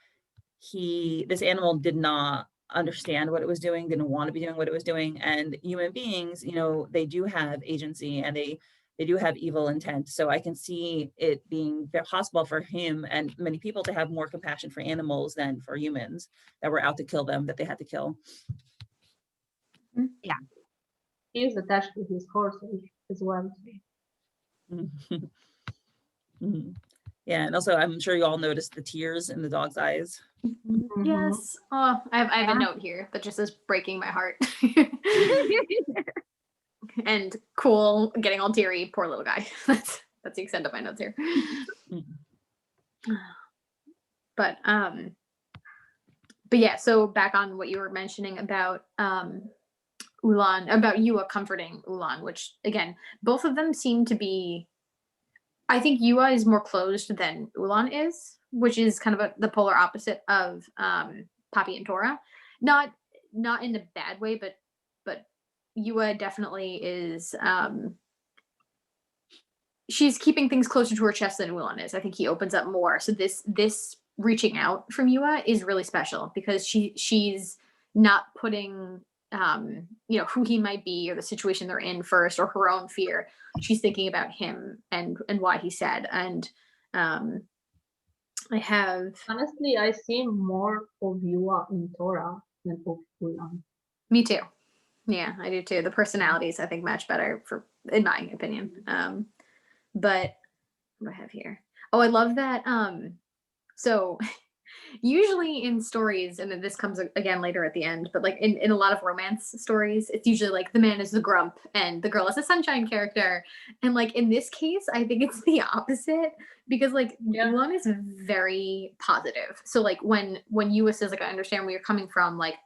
this animal did not understand what it was doing, didn't want to be doing what it was doing. And human beings, you know, they do have agency and they do have evil intent. So I can see it being possible for him and many people to have more compassion for animals than for humans that were out to kill them, that they had to kill. Yeah. He is attached to his horse as well. Yeah, and also I'm sure you all noticed the tears in the dog's eyes. Yes. Oh, I have a note here that just says breaking my heart. And cool, getting all teary, poor little guy. That's the extent of my notes here. But yeah, so back on what you were mentioning about Ulaan, about Yuwa comforting Ulaan, which again, both of them seem to be, I think Yuwa is more closed than Ulaan is, which is kind of the polar opposite of Poppy and Tora. Not in a bad way, but Yuwa definitely is, she's keeping things closer to her chest than Ulaan is. I think he opens up more. So this reaching out from Yuwa is really special because she's not putting you know, who he might be or the situation they're in first or her own fear. She's thinking about him and why he's sad. And honestly, I see more of Yuwa in Tora than of Ulaan. Me too. Yeah, I do too. The personalities I think match better, in my opinion. But what do I have here? Oh, I love that. So usually in stories, and then this comes again later at the end, but like in a lot of romance stories, it's usually like the man is the grump and the girl is a sunshine character. And like in this case, I think it's the opposite because like Ulaan is very positive. So like when Yuwa says like, I understand where you're coming from, like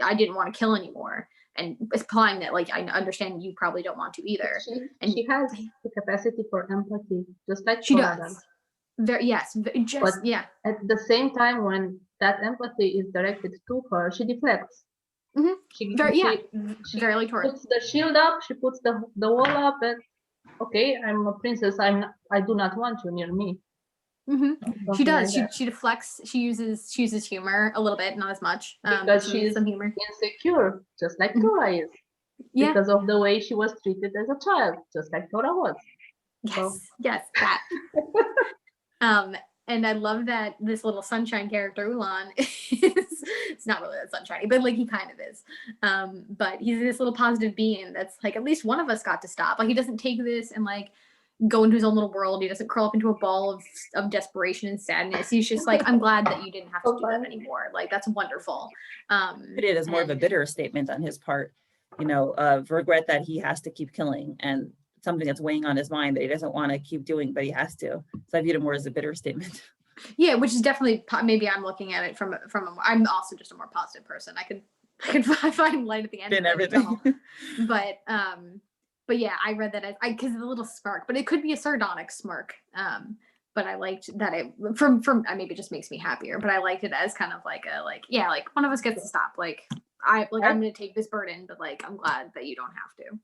I didn't want to kill anymore. And implying that like I understand you probably don't want to either. She has the capacity for empathy, just like she Tora does. Yes, just but at the same time, when that empathy is directed to her, she deflects. She very like Tora. Puts the shield up. She puts the wall up, and okay, I'm a princess. I do not want you near me. She does. Like she deflects. She uses humor a little bit, not as much. Because she is some humor. Insecure, just like Tora is. Yeah. Because of the way she was treated as a child, just like Tora was. Yes, that. And I love that this little sunshine character, Ulaan, it's not really that sunshiny, but like he kind of is. But he's this little positive being that's like, at least one of us got to stop. Like he doesn't take this and like go into his own little world. He doesn't curl up into a ball of desperation and sadness. He's just like, I'm glad that you didn't have to do that anymore. Like that's wonderful. It is more of a bitter statement on his part, you know, of regret that he has to keep killing and something that's weighing on his mind that he doesn't want to keep doing, but he has to. So I viewed it more as a bitter statement. Yeah, which is definitely, maybe I'm looking at it from I'm also just a more positive person. I could I can find light at the end In of everything. But yeah, I read that as because of the little smirk, but it could be a sardonic smirk. But I liked that it from maybe it just makes me happier, but I liked it as kind of like a yeah, like one of us gets to stop. Like I'm gonna take this burden, but like I'm glad that you don't have to.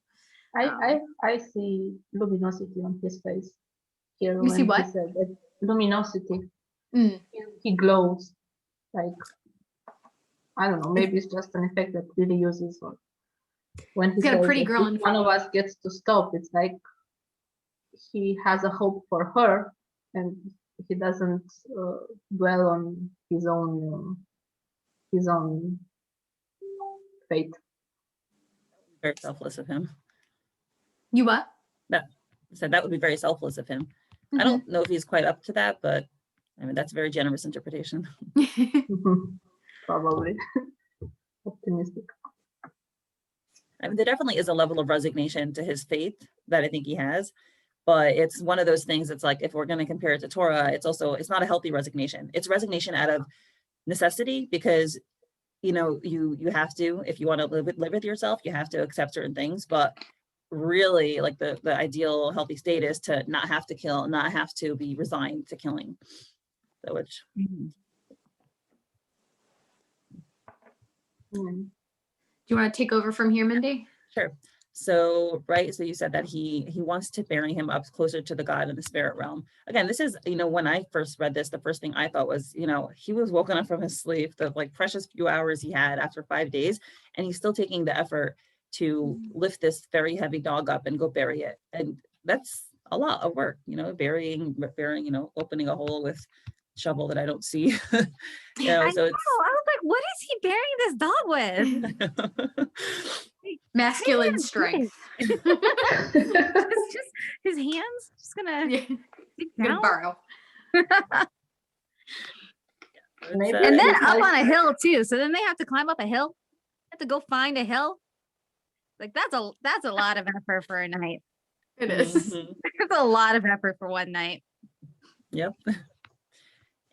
I see luminosity on his face here You when see what? he said that luminosity. Mm. He glows, like, I don't know, maybe it's just an effect that Lily uses. Or when he He's got a says pretty that girl if in one front of us gets to stop, it's like he has a hope for her, and he doesn't dwell on his own fate. Very selfless of him. You what? That would be very selfless of him. I don't know if he's quite up to that, but I mean, that's a very generous interpretation. Probably. Optimistic. I mean, there definitely is a level of resignation to his faith that I think he has, but it's one of those things that's like, if we're going to compare it to Tora, it's not a healthy resignation. It's resignation out of necessity because, you know, you have to, if you want to live with yourself, you have to accept certain things, but really like the ideal healthy state is to not have to kill, not have to be resigned to killing. So which. Do you want to take over from here, Mindy? Sure. So, right. So you said that he wants to marry him up closer to the God in the spirit realm. Again, this is, you know, when I first read this, the first thing I thought was, you know, he was woken up from his sleep, the like precious few hours he had after 5 days, and he's still taking the effort to lift this very heavy dog up and go bury it. And that's a lot of work, you know, burying, you know, opening a hole with shovel that I don't see. You know, I was like, what is he burying this dog with? Masculine strength. It's just his hands just gonna dig down. Borrow. And then up on a hill too. So then they have to climb up a hill. Have to go find a hill. Like that's a lot of effort for a night. It is. It's a lot of effort for one night. Yep.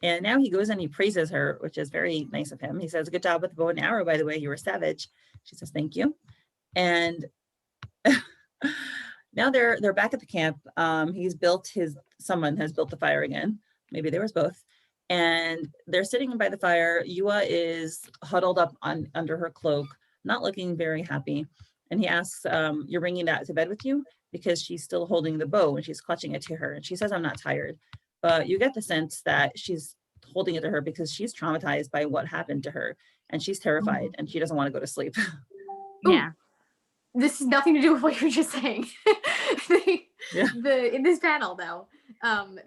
And now he goes and he praises her, which is very nice of him. He says, "Good job with the bow and arrow, by the way, you were savage." She says, "Thank you." And now they're back at the camp. Someone has built the fire again. Maybe there was both. And they're sitting by the fire. Yuwa is huddled up under her cloak, not looking very happy. And he asks, "You're bringing that to bed with you?" Because she's still holding the bow and she's clutching it to her. And she says, "I'm not tired." But you get the sense that she's holding it to her because she's traumatized by what happened to her. And she's terrified and she doesn't want to go to sleep. Yeah. This has nothing to do with what you were just saying. Yeah. In this panel though,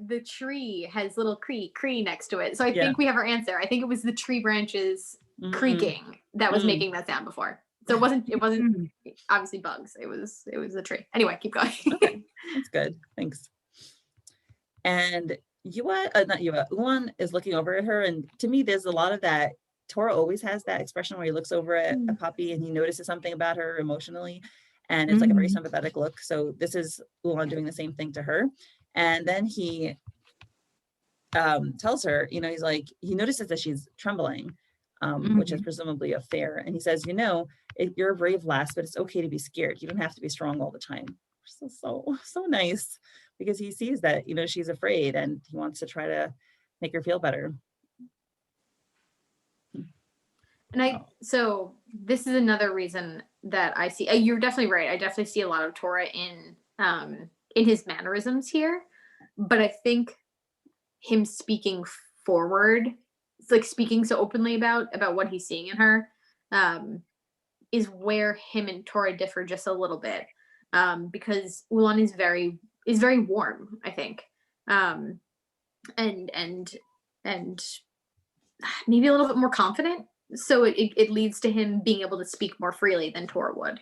the tree has little cree next to it. So I think we have our answer. I think it was the tree branches creaking that was making that sound before. So it wasn't obviously bugs. It was the tree. Anyway, keep going. Okay, that's good. Thanks. And Ulaan is looking over at her, and to me, there's a lot of that. Tora always has that expression where he looks over at Poppy and he notices something about her emotionally, and it's like a very sympathetic look. So this is Ulaan doing the same thing to her, and then he tells her, you know, he's like, he notices that she's trembling, which is presumably a fear, and he says, "You know, you're a brave lass, but it's okay to be scared. You don't have to be strong all the time." So nice, because he sees that, you know, she's afraid and he wants to try to make her feel better. And so this is another reason that I see, you're definitely right. I definitely see a lot of Tora in his mannerisms here, but I think him speaking forward, it's like speaking so openly about what he's seeing in her, is where him and Tora differ just a little bit. Because Ulaan is very warm, I think, and maybe a little bit more confident. So it leads to him being able to speak more freely than Tora would,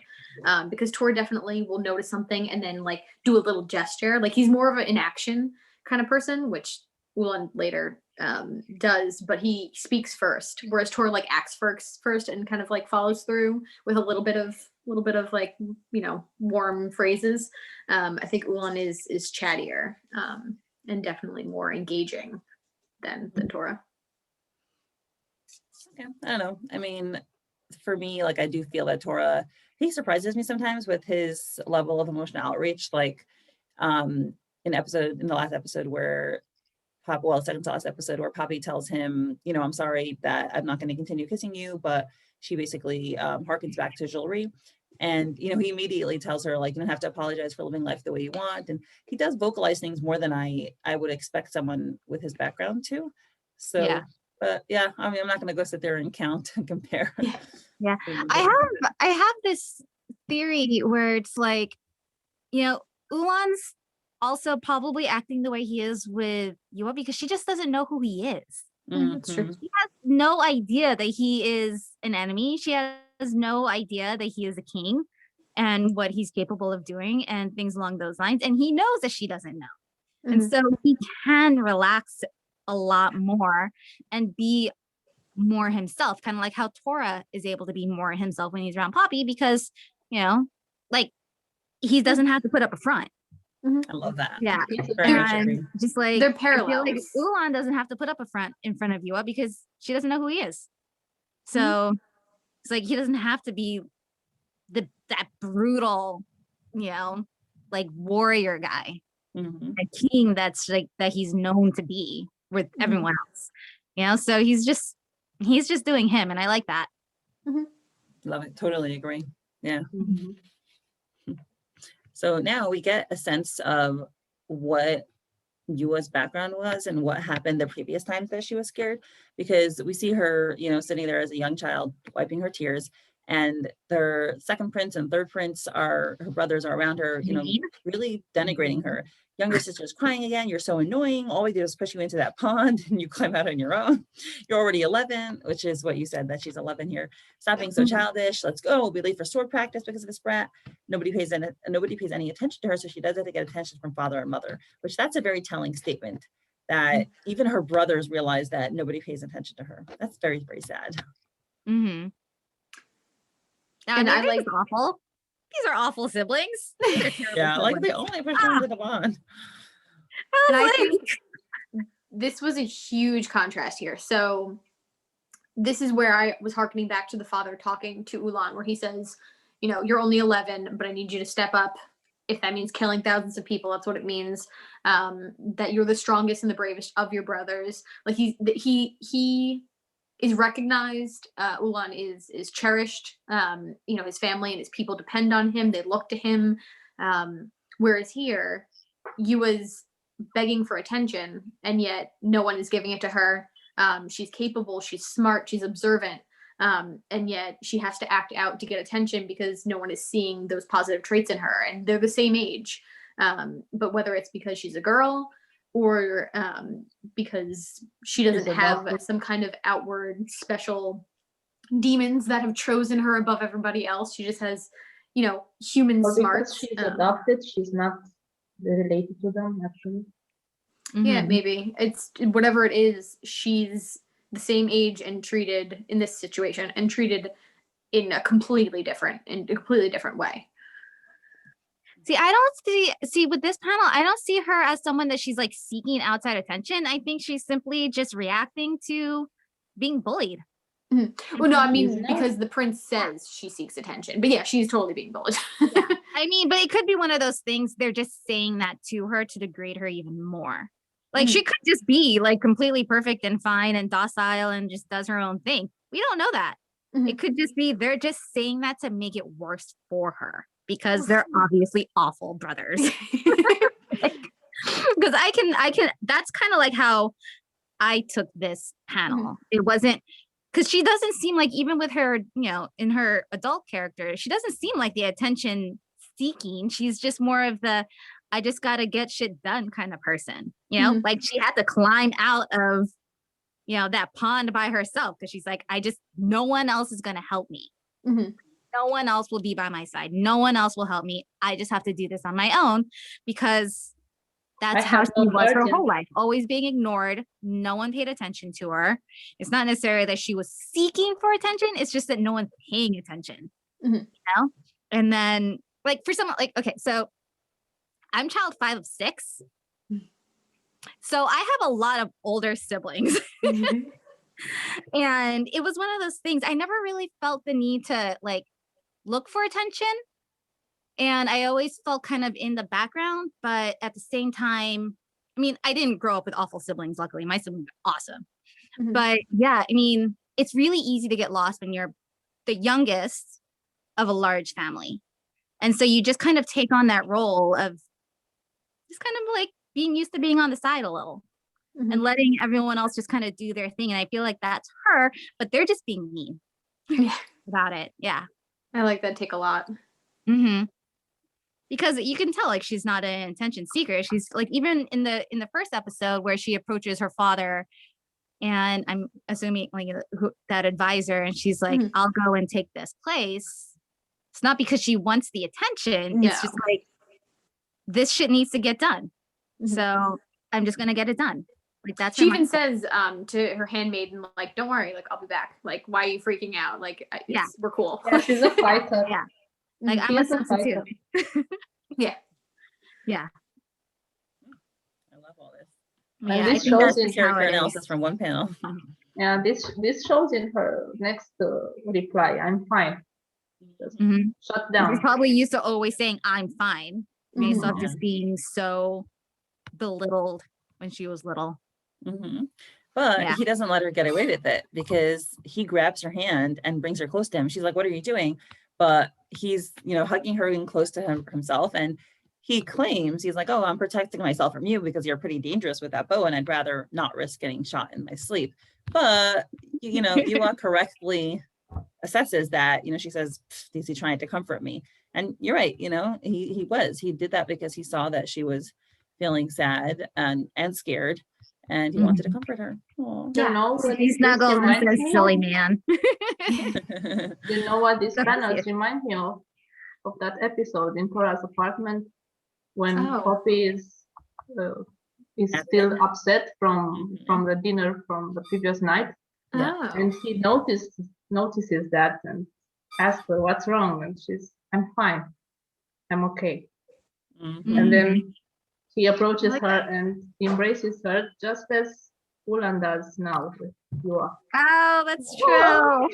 because Tora definitely will notice something and then like do a little gesture. Like he's more of an action kind of person, which Ulaan later does, but he speaks first, whereas Tora like acts first and kind of like follows through with a little bit of like, you know, warm phrases. I think Ulaan is chattier and definitely more engaging than Tora. Okay, I don't know. I mean, for me, like I do feel that Tora, he surprises me sometimes with his level of emotional outreach. Like in the last episode where second to last episode where Poppy tells him, you know, I'm sorry that I'm not going to continue kissing you, but she basically harkens back to 𝗔𝗀𝗃. And, you know, he immediately tells her, like, you don't have to apologize for living life the way you want. And he does vocalize things more than I would expect someone with his background to. So, Yeah. but yeah, I mean, I'm not going to go sit there and count and compare. Yeah. I have this theory where it's like, you know, Ulaan's also probably acting the way he is with Yuwa because she just doesn't know who he is. That's true. Mhm. She has no idea that he is an enemy. She has no idea that he is a king and what he's capable of doing and things along those lines. And he knows that she doesn't know. And so he can relax a lot more and be more himself, kind of like how Tora is able to be more himself when he's around Poppy because, you know, like he doesn't have to put up a front. I love that. Yeah. Very much And agree. just like They're I feel like parallels. Ulaan doesn't have to put up a front in front of Yuwa because she doesn't know who he is. So it's like he doesn't have to be that brutal, you know, like warrior guy, Mhm. a king that's like that he's known to be with everyone else. You know, so he's just doing him, and I like that. Love it. Totally agree. Yeah. Mhm. So now we get a sense of what Yuwa's background was and what happened the previous times that she was scared, because we see her, you know, sitting there as a young child wiping her tears, and their second prince and third prince her brothers are around her, you know, really denigrating her. Younger sister's crying again. You're so annoying. All we do is push you into that pond and you climb out on your own. You're already 11, which is what you said, that she's 11 here. Stop being so childish. Let's go. We'll be late for sword practice because of this brat. Nobody pays any attention to her, so she does have to get attention from father and mother, which that's a very telling statement that even her brothers realize that nobody pays attention to her. That's very, very sad. Mm-hmm. And I like awful. These are awful siblings. These are terrible Yeah, like siblings. they only push her into the pond. And I like, think this was a huge contrast here. So this is where I was hearkening back to the father talking to Ulaan, where he says, you know, you're only 11, but I need you to step up. If that means killing thousands of people, that's what it means. That you're the strongest and the bravest of your brothers. Like he is recognized. Ulaan is cherished. You know, his family and his people depend on him. They look to him. Whereas here, Yuwa's begging for attention, and yet no one is giving it to her. She's capable, she's smart, she's observant, and yet she has to act out to get attention because no one is seeing those positive traits in her, and they're the same age. But whether it's because she's a girl or because she doesn't have some kind of outward special demons that have chosen her above everybody else, she just has, you know, human Or smarts. because she's adopted, she's not related to them, actually. Yeah, maybe it's whatever it is. She's the same age and treated in this situation and treated in a completely different way. See, I don't see with this panel, I don't see her as someone that she's like seeking outside attention. I think she's simply just reacting to being bullied. Well, no, I mean, because the prince says she seeks attention, but yeah, she's totally being bullied. Yeah. I mean, but it could be one of those things. They're just saying that to her to degrade her even more. Like she could just be like completely perfect and fine and docile and just does her own thing. We don't know that. It could just be they're just saying that to make it worse for her because they're obviously awful brothers. Because I can. That's kind of like how I took this panel. It wasn't. Because she doesn't seem like, even with her, you know, in her adult character, she doesn't seem like the attention seeking. She's just more of the, I just got to get shit done kind of person, you know, like she had to climb out of, you know, that pond by herself. Cause she's like, no one else is going to help me. No one else will be by my side. No one else will help me. I just have to do this on my own because that's how she was her whole life, always being ignored. No one paid attention to her. It's not necessarily that she was seeking for attention. It's just that no one's paying attention, you know? And then like for someone like, okay, so I'm child 5 of 6. So I have a lot of older siblings. And it was one of those things. I never really felt the need to like look for attention. And I always felt kind of in the background, but at the same time, I mean, I didn't grow up with awful siblings, luckily. My siblings are awesome. Mhm. But yeah, I mean, it's really easy to get lost when you're the youngest of a large family. And so you just kind of take on that role of just kind of like being used to being on the side a little Mhm. and letting everyone else just kind of do their thing. And I feel like that's her, but they're just being mean Yeah. about it. Yeah. I like that take a lot. Mm-hmm. Because you can tell like she's not an attention seeker. She's like, even in the first episode where she approaches her father, and I'm assuming like that advisor, and she's like, Mhm. I'll go and take this place. It's not because she wants the attention. It's just No. like, this shit needs to get done. Mhm. So I'm just gonna get it done. Like that's She her even mindset. says to her handmaiden, like, don't worry, like, I'll be back. Like, why are you freaking out? Like, Yeah. we're cool. Yeah, she's a fighter. Yeah. Like She I'm a is a substitute. fighter. Yeah. Yeah. I love all this. And Yeah. I this think shows that's in just how Character it is. analysis from one panel. Yeah, this shows in her next reply. I'm fine. Just Mhm. shut She's down. probably used to always saying I'm fine, based Mhm. off just being so belittled when she was little. Mm-hmm. But Yeah. he doesn't let her get away with it because he grabs her hand and brings her close to him. She's like, what are you doing? But he's, hugging her and close to himself. And he claims, he's like, oh, I'm protecting myself from you because you're pretty dangerous with that bow. And I'd rather not risk getting shot in my sleep. But, Yuwa correctly assesses that, she says, is he trying to comfort me? And you're right. He did that because he saw that she was feeling sad and scared. And he wanted to comfort her. Aw. You know what He this snuggles and reminds says, me silly of? man. You know what these That's panels cute. remind me of that episode in Tora's apartment when Oh. Poppy is At still dinner? upset from Mhm. the dinner from the previous night, Yeah. Oh. and he notices that and asks her what's wrong, and I'm fine, I'm okay. Mhm. And then he approaches like her that. and embraces her just as Ulaan does now with Yuwa. Oh, that's true.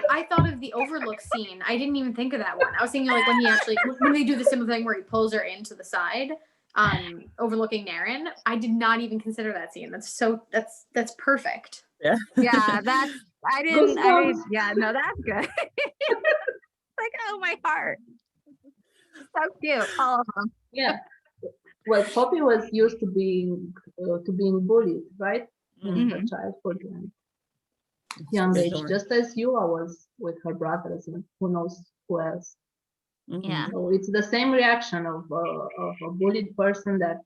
I thought of the overlook scene. I didn't even think of that one. I was thinking like when they do the similar thing where he pulls her into the side, overlooking Naren. I did not even consider that scene. That's perfect. Yeah. Yeah, Goosebumps. yeah, no, that's good. Like, oh, my heart. So cute, all of them. Yeah. Well, Poppy was used to being bullied, right, in her Mhm. childhood and young age, just as Yuwa was with her brothers and who knows who else. Mhm. Yeah. So it's the same reaction of a bullied person that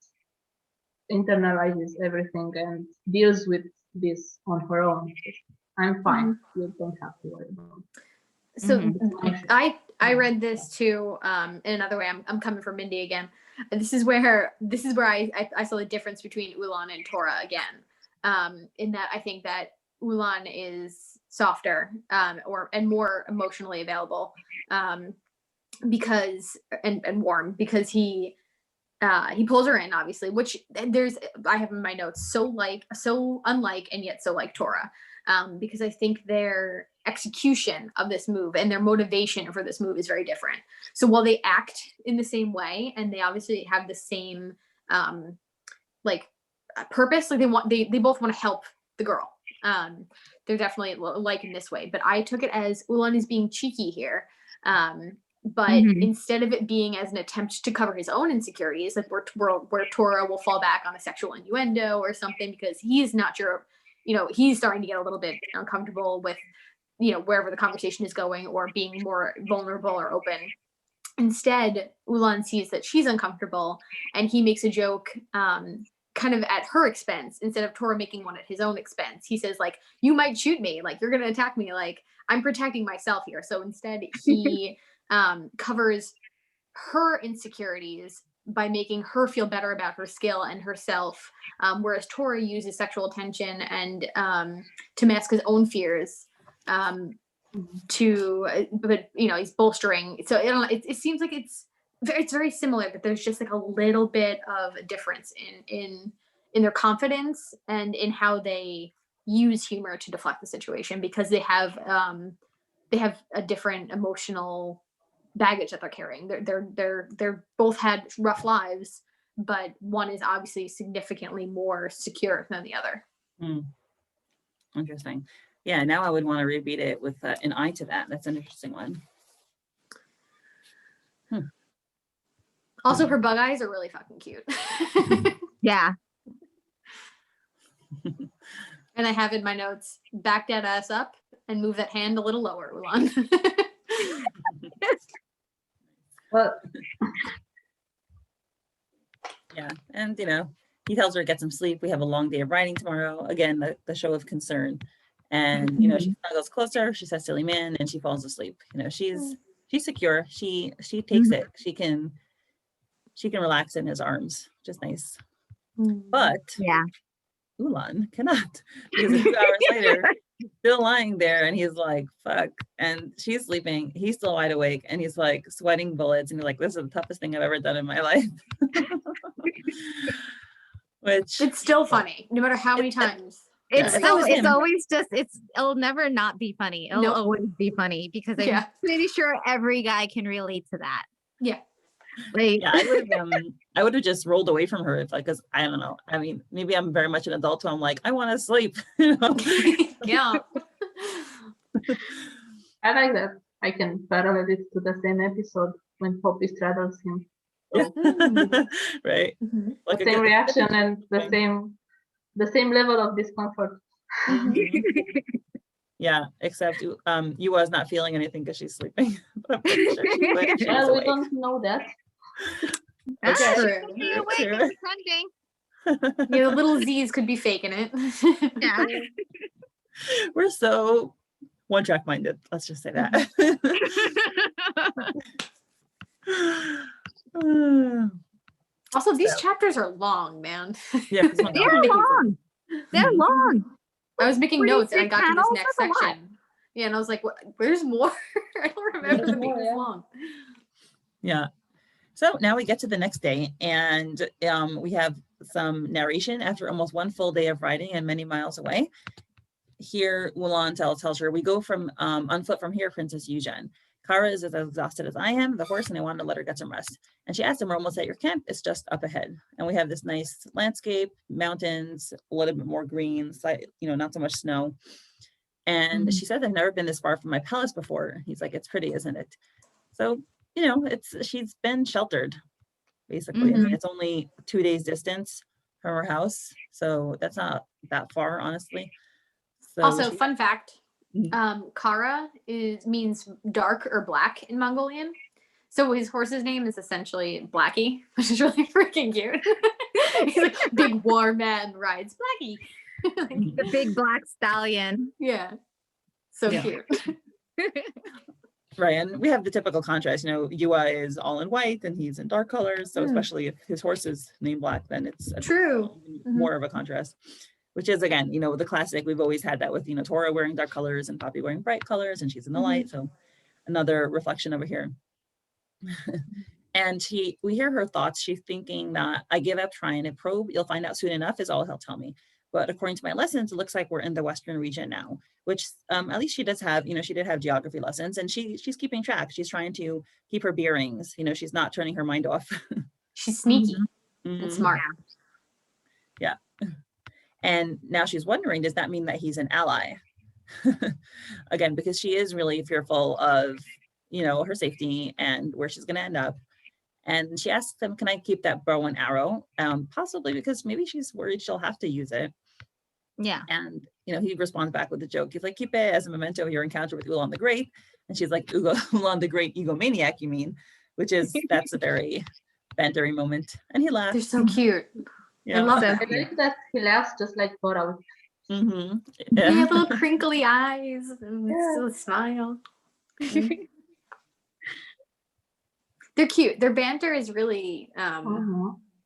internalizes everything and deals with this on her own. I'm fine. You don't have to worry about it. So Mhm. I read this too in another way. I'm coming from Mindy again. This is where I saw the difference between Ulaan and Tora again. In that I think that Ulaan is softer and more emotionally available because and warm because he pulls her in, obviously, which I have in my notes so unlike and yet so like Tora, because I think their execution of this move and their motivation for this move is very different. So while they act in the same way and they obviously have the same purpose, like they both want to help the girl. They're definitely like in this way, but I took it as Ulaan is being cheeky here. But instead of it being as an attempt to cover his own insecurities, like where Tora will fall back on a sexual innuendo or something because he's not sure, he's starting to get a little bit uncomfortable with, wherever the conversation is going or being more vulnerable or open. Instead, Ulaan sees that she's uncomfortable and he makes a joke kind of at her expense instead of Tora making one at his own expense. He says, like, you might shoot me, like, you're going to attack me, like, I'm protecting myself here. So instead, he covers her insecurities by making her feel better about her skill and herself, whereas Tora uses sexual attention and to mask his own fears. But he's bolstering. So it seems like it's very similar, but there's just like a little bit of a difference in their confidence and in how they use humor to deflect the situation because they have a different emotional baggage that they're carrying. They're both had rough lives, but one is obviously significantly more secure than the other. Interesting. Yeah, now I would want to reread it with an eye to that. That's an interesting one. Also, her bug eyes are really fucking cute. Yeah. And I have in my notes, back that ass up and move that hand a little lower, Ulaan. Well, Yeah, and he tells her to get some sleep. We have a long day of riding tomorrow. Again, the show of concern. And she snuggles closer. She says, "Silly man," and she falls asleep. She's secure. She takes it. She can relax in his arms, which is nice. But Yeah. Ulaan cannot, because a few hours later, he's still lying there, and he's like, "Fuck," and she's sleeping. He's still wide awake, and he's like sweating bullets, and he's like, "This is the toughest thing I've ever done in my life." Which it's still funny, no matter how many times. It'll never not be funny. It'll always be funny because I'm pretty sure every guy can relate to that. Yeah. Like, yeah, I would have just rolled away from her if because I don't know. I mean, maybe I'm very much an adult, so I'm like, I want to sleep. Yeah. I like that. I can parallel it to the same episode when Poppy straddles him. So, right. Like the same reaction and the same level of discomfort. Yeah, except Yuwa is not feeling anything because she's sleeping. But I'm pretty sure she's Well, we awake. don't know that. that's Okay. true. Be awake True. and pretending. Yeah, the little Z's could be faking it. Yeah. We're so one-track minded. Let's just say that. Also, these chapters are long, man. Yeah, this one's They're amazing. long. They're long. I was making notes and I 46 got to this panels, next that's a lot. section. Yeah, and I was like, where's more? I don't remember them being more, this yeah. long. Yeah. So now we get to the next day, and we have some narration after almost one full day of riding and many miles away. Here, Ulaan tells her, "We go from on foot from here, Princess Yugen. Kara is as exhausted as I am, the horse, and I wanted to let her get some rest." And she asked him, "We're almost at your camp. It's just up ahead." And we have this nice landscape, mountains, a little bit more green, not so much snow. And she said, "I've never been this far from my palace before." He's like, "It's pretty, isn't it?" So, she's been sheltered, basically. I mean, it's only 2 days distance from her house. So that's not that far, honestly. So Also, fun fact, Mhm. Kara means dark or black in Mongolian. So his horse's name is essentially Blackie, which is really freaking cute. He's like, big war man rides Blackie. The big black stallion. Yeah. So Yeah. cute. Right, and we have the typical contrast. Yuwa is all in white and he's in dark colors. So especially if his horse is named Black, then it's True. more of a contrast. Which is, again, the classic. We've always had that with Tora wearing dark colors and Poppy wearing bright colors, and she's in the light. So another reflection over here. And we hear her thoughts. She's thinking that I give up trying to probe. You'll find out soon enough is all he'll tell me. But according to my lessons, it looks like we're in the Western region now, which at least she does have, she did have geography lessons, and she's keeping track. She's trying to keep her bearings. She's not turning her mind off. She's sneaky and smart. Yeah. And now she's wondering, does that mean that he's an ally? Again, because she is really fearful of, her safety and where she's going to end up. And she asks him, can I keep that bow and arrow? Possibly because maybe she's worried she'll have to use it. Yeah. And, he responds back with a joke. He's like, keep it as a memento of your encounter with Ulaan the Great. And she's like, Ulaan the Great egomaniac, you mean? That's a very bantery moment. And he laughs. They're so cute. Yeah. I love I it. like that he laughs just like Tora. Mm-hmm. They Yeah. have little crinkly eyes and still smile. They're cute. Their banter is really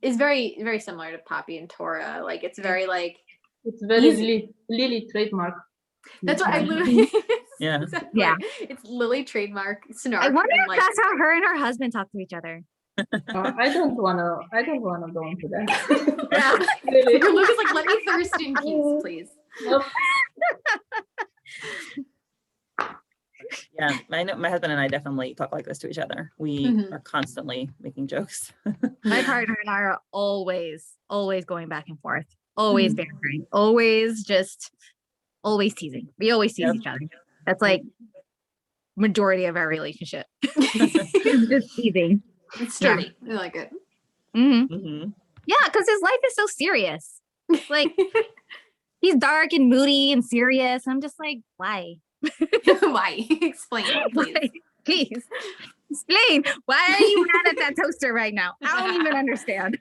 is very, very similar to Poppy and Tora. Like it's very like It's very Easy. Lily trademark. that's what I literally Yeah. exactly. Yeah. It's Lily trademark snark. I wonder and, if like, that's how her and her husband talk to each other. I don't wanna go into that. yeah. Really. Lucas like, let me thirst in peace, please. Nope. Yeah, I know my husband and I definitely talk like this to each other. We Mhm. are constantly making jokes. My Yeah. partner and I are always going back and forth, always Mhm. bantering, always teasing. We always tease Yep. each other. That's like majority of our relationship. It's just teasing. It's sturdy. I like it. Hmm. Mhm. Yeah, because his life is so serious. Like he's dark and moody and serious. I'm just like, why? Why? Explain, please. Like, please explain. Why are you mad at that toaster right now? I don't even understand.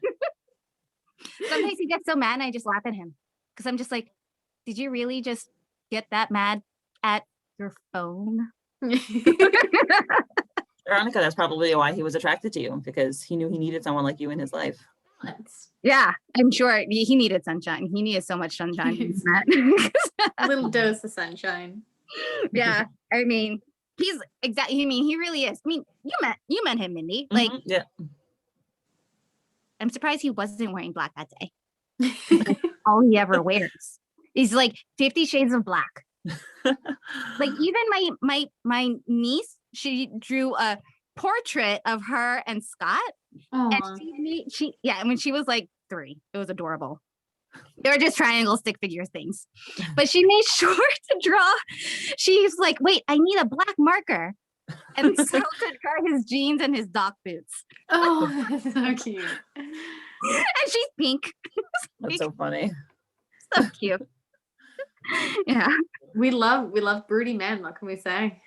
Sometimes he gets so mad and I just laugh at him because I'm just like, did you really just get that mad at your phone? Veronica, that's probably why he was attracted to you, because he knew he needed someone like you in his life. Yeah, I'm sure he needed sunshine. He needed so much sunshine. From that. A little dose of sunshine. Yeah, I mean, he's exactly. I mean, he really is. I mean, you met him, Mindy. Like, Mhm, yeah. I'm surprised he wasn't wearing black that day. That's all he ever wears. He's like 50 Shades of Black. Like even my niece, she drew a portrait of her and Scott, Aw. and when she was like 3, it was adorable. They were just triangle stick figure things, but she made sure to draw. She's like, wait, I need a black marker, and so to draw his jeans and his dock boots, Oh, that's so cute. and she's pink. That's so funny. So cute. Yeah, We love broody men. What can we say?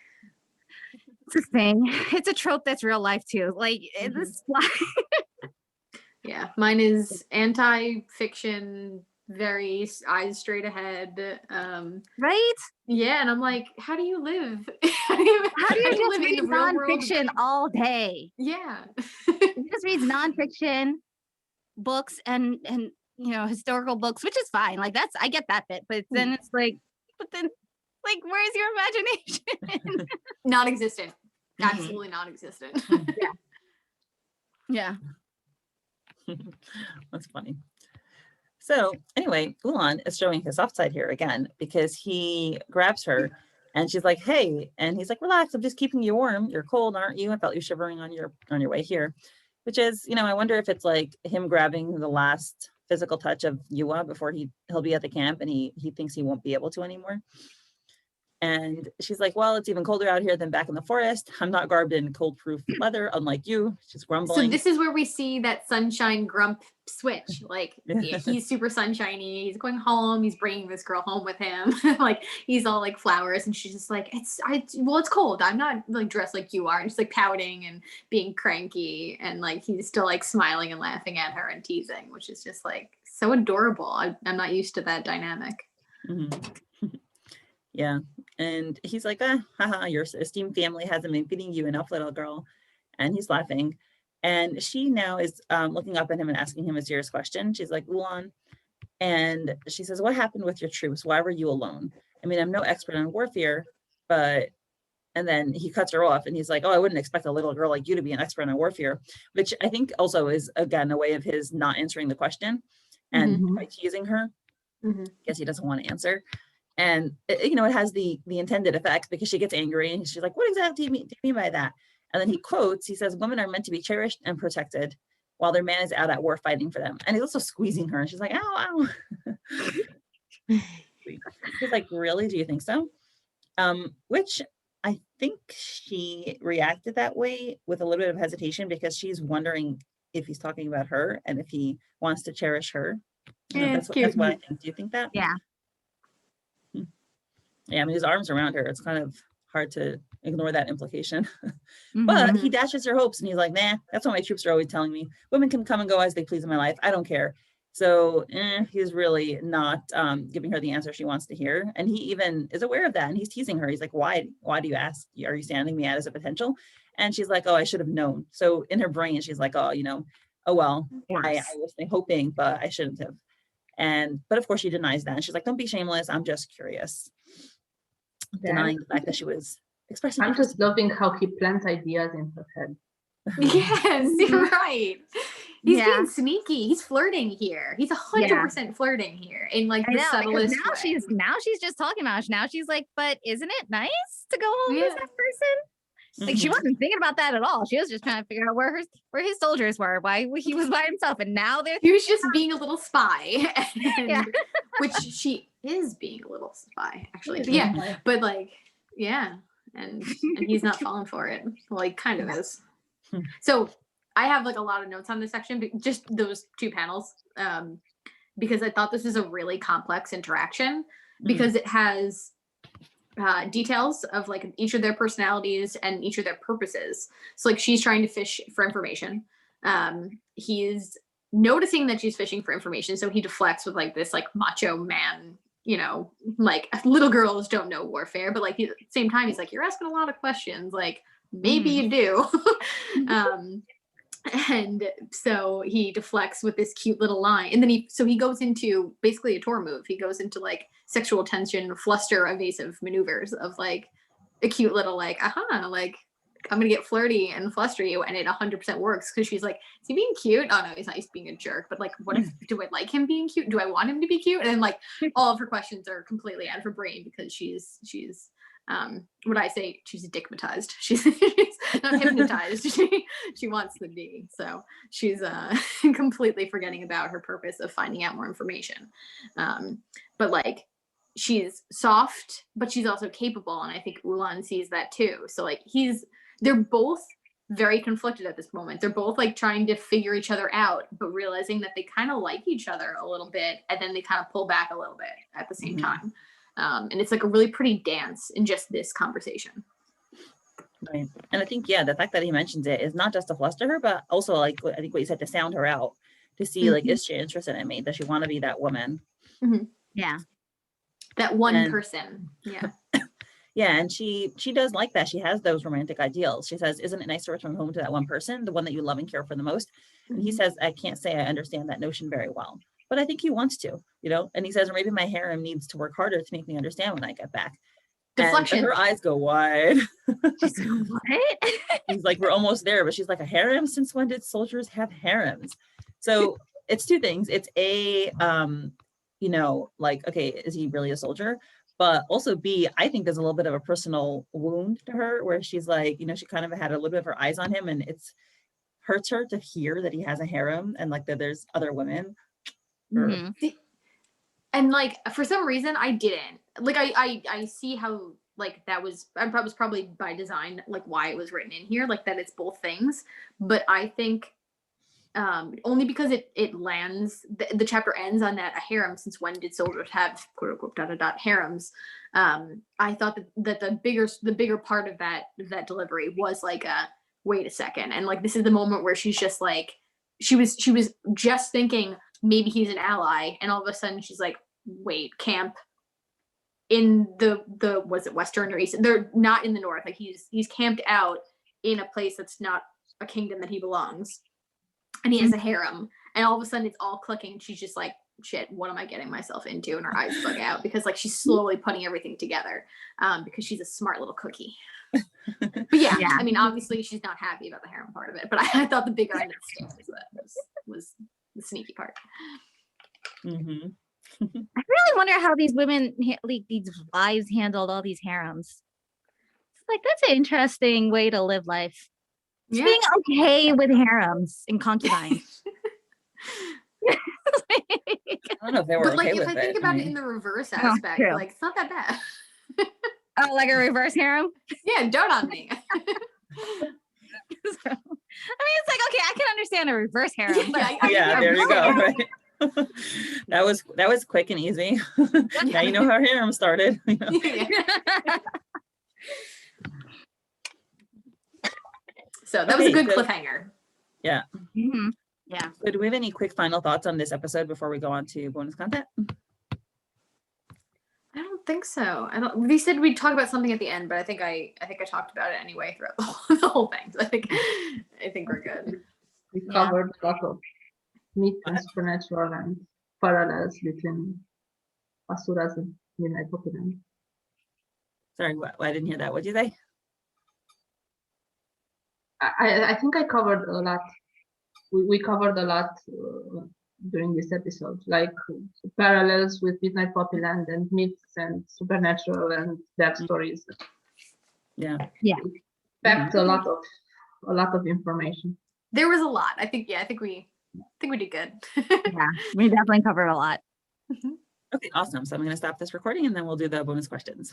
it's a thing. It's a trope that's real life too. Like this. Yeah, mine is anti-fiction, very eyes straight ahead. Right? Yeah, and I'm like, how do you live? How do you just live in read the real world? nonfiction all day? Yeah. He just reads nonfiction books and historical books, which is fine. Like I get that bit, but then it's like, where's your imagination? Non-existent. Mhm. Absolutely non-existent. Yeah. That's funny. So anyway, Ulaan is showing his soft side here again, because he grabs her and she's like, hey, and he's like, relax, I'm just keeping you warm. You're cold, aren't you? I felt you shivering on your way here, which is, I wonder if it's like him grabbing the last physical touch of Yuwa before he'll be at the camp, and he thinks he won't be able to anymore. And she's like, well, it's even colder out here than back in the forest. I'm not garbed in cold-proof leather, unlike you. She's grumbling. So this is where we see that sunshine grump switch. Like he's super sunshiny. He's going home. He's bringing this girl home with him. Like he's all like flowers, and she's just like, it's cold. I'm not like dressed like you are. And she's like pouting and being cranky, and like he's still like smiling and laughing at her and teasing, which is just like so adorable. I'm not used to that dynamic. Mm-hmm. Yeah. And he's like, haha, your esteemed family hasn't been feeding you enough, little girl. And he's laughing. And she now is looking up at him and asking him a serious question. She's like, Ulaan. And she says, what happened with your troops? Why were you alone? I mean, I'm no expert on warfare, but, and then he cuts her off and he's like, oh, I wouldn't expect a little girl like you to be an expert on warfare, which I think also is, again, a way of his not answering the question and by teasing her. I guess he doesn't want to answer. And it has the intended effect, because she gets angry and she's like, what exactly do you mean by that? And then he says, women are meant to be cherished and protected while their man is out at war fighting for them. And he's also squeezing her and she's like, ow, ow. He's like, really? Do you think so? Which I think she reacted that way with a little bit of hesitation, because she's wondering if he's talking about her and if he wants to cherish her. That's what I think. Do you think that? Yeah. Yeah, I mean, his arms around her. It's kind of hard to ignore that implication. But he dashes her hopes and he's like, nah, that's what my troops are always telling me. Women can come and go as they please in my life. I don't care. So he's really not giving her the answer she wants to hear. And he even is aware of that. And he's teasing her. He's like, why do you ask? Are you standing me out as a potential? And she's like, oh, I should have known. So in her brain, she's like, oh, oh, well, I was hoping, but I shouldn't have. But of course she denies that. And she's like, don't be shameless. I'm just curious. Denying the fact that she was expressing. I'm just loving how he plants ideas in her head. Yes, you're right. He's being sneaky. He's flirting here. He's 100% flirting here in like the subtlest way. Now she's just talking about it. Now she's like, but isn't it nice to go home with that person? Like she wasn't thinking about that at all. She was just trying to figure out where his soldiers were, why he was by himself, and now he was just being a little spy, which she is being a little spy actually. But like and he's not falling for it. Well, he kind of is. So I have like a lot of notes on this section, but just those 2 panels, because I thought this was a really complex interaction because it has details of like each of their personalities and each of their purposes. So like she's trying to fish for information. He's noticing that she's fishing for information, so he deflects with like this like macho man, you know, like little girls don't know warfare, but like at the same time he's like, you're asking a lot of questions, like maybe you do. And so he deflects with this cute little line, and then he goes into basically a Tora move. He goes into like sexual tension, fluster, evasive maneuvers of like a cute little like, like I'm gonna get flirty and fluster you, and it 100% works because she's like, is he being cute? Oh no, he's not. He's being a jerk. But like, what if do I like him being cute? Do I want him to be cute? And like, all of her questions are completely out of her brain because she's what I say, she's dickmatized. She's not hypnotized. She wants the D. So she's completely forgetting about her purpose of finding out more information. But like, she's soft, but she's also capable, and I think Ulaan sees that too. So like they're both very conflicted at this moment. They're both like trying to figure each other out, but realizing that they kind of like each other a little bit, and then they kind of pull back a little bit at the same time. And it's like a really pretty dance in just this conversation. Right. And I think, the fact that he mentions it is not just to fluster her, but also like, I think what you said, to sound her out, to see like, is she interested in me? Does she want to be that woman? Yeah. That one person. Yeah. Yeah, and she does like that. She has those romantic ideals. She says, isn't it nice to return home to that one person, the one that you love and care for the most? And he says, I can't say I understand that notion very well, but I think he wants to, you know? And he says, or maybe my harem needs to work harder to make me understand when I get back. Deflection. And her eyes go wide. She's like, what? He's like, we're almost there. But she's like, a harem? Since when did soldiers have harems? So it's 2 things. It's A, you know, like, okay, is he really a soldier? But also B, I think there's a little bit of a personal wound to her where she's like, you know, she kind of had a little bit of her eyes on him, and it's hurts her to hear that he has a harem and like that there's other women. And like, for some reason I didn't like, I see how like that was probably by design, like why it was written in here, like that it's both things. But I think only because it lands, the chapter ends on that, a harem, since when did soldiers have quote unquote ... harems. I thought that the bigger part of that delivery was like a wait a second, and like this is the moment where she's just like, she was just thinking maybe he's an ally, and all of a sudden she's like, wait, camp in the was it western or eastern? They're not in the north, like he's camped out in a place that's not a kingdom that he belongs. And he has a harem, and all of a sudden it's all clicking. She's just like, shit, what am I getting myself into? And her eyes bug out because like she's slowly putting everything together, because she's a smart little cookie. But yeah, I mean, obviously she's not happy about the harem part of it, but I thought the bigger end of the stick was the sneaky part. I really wonder how these women, like these wives, handled all these harems. It's like, that's an interesting way to live life. Yeah. Being okay with harems and concubines. I don't know if they were okay with it. But like, if I think about it in the reverse aspect, like it's not that bad. Oh, like a reverse harem? Yeah, dote on me. I mean, it's like, okay, I can understand a reverse harem. Yeah, there you go. Right? that was quick and easy. Now you know how harem started. You know? So that was a good cliffhanger. Yeah. Yeah. So do we have any quick final thoughts on this episode before we go on to bonus content? I don't think so. They said we'd talk about something at the end, but I think I talked about it anyway throughout the whole thing. So I think we're good. We covered a lot of myth and supernatural and parallels between Asuras and 𝗥𝗲𝗱. Sorry, I didn't hear that. What did you say? I think I covered a lot we covered a lot during this episode, like parallels with Midnight Poppyland and myths and supernatural and backstories. Yeah. Packed a lot of information. There was a lot. I think we did good. Yeah, we definitely covered a lot. Okay, awesome. So I'm going to stop this recording and then we'll do the bonus questions.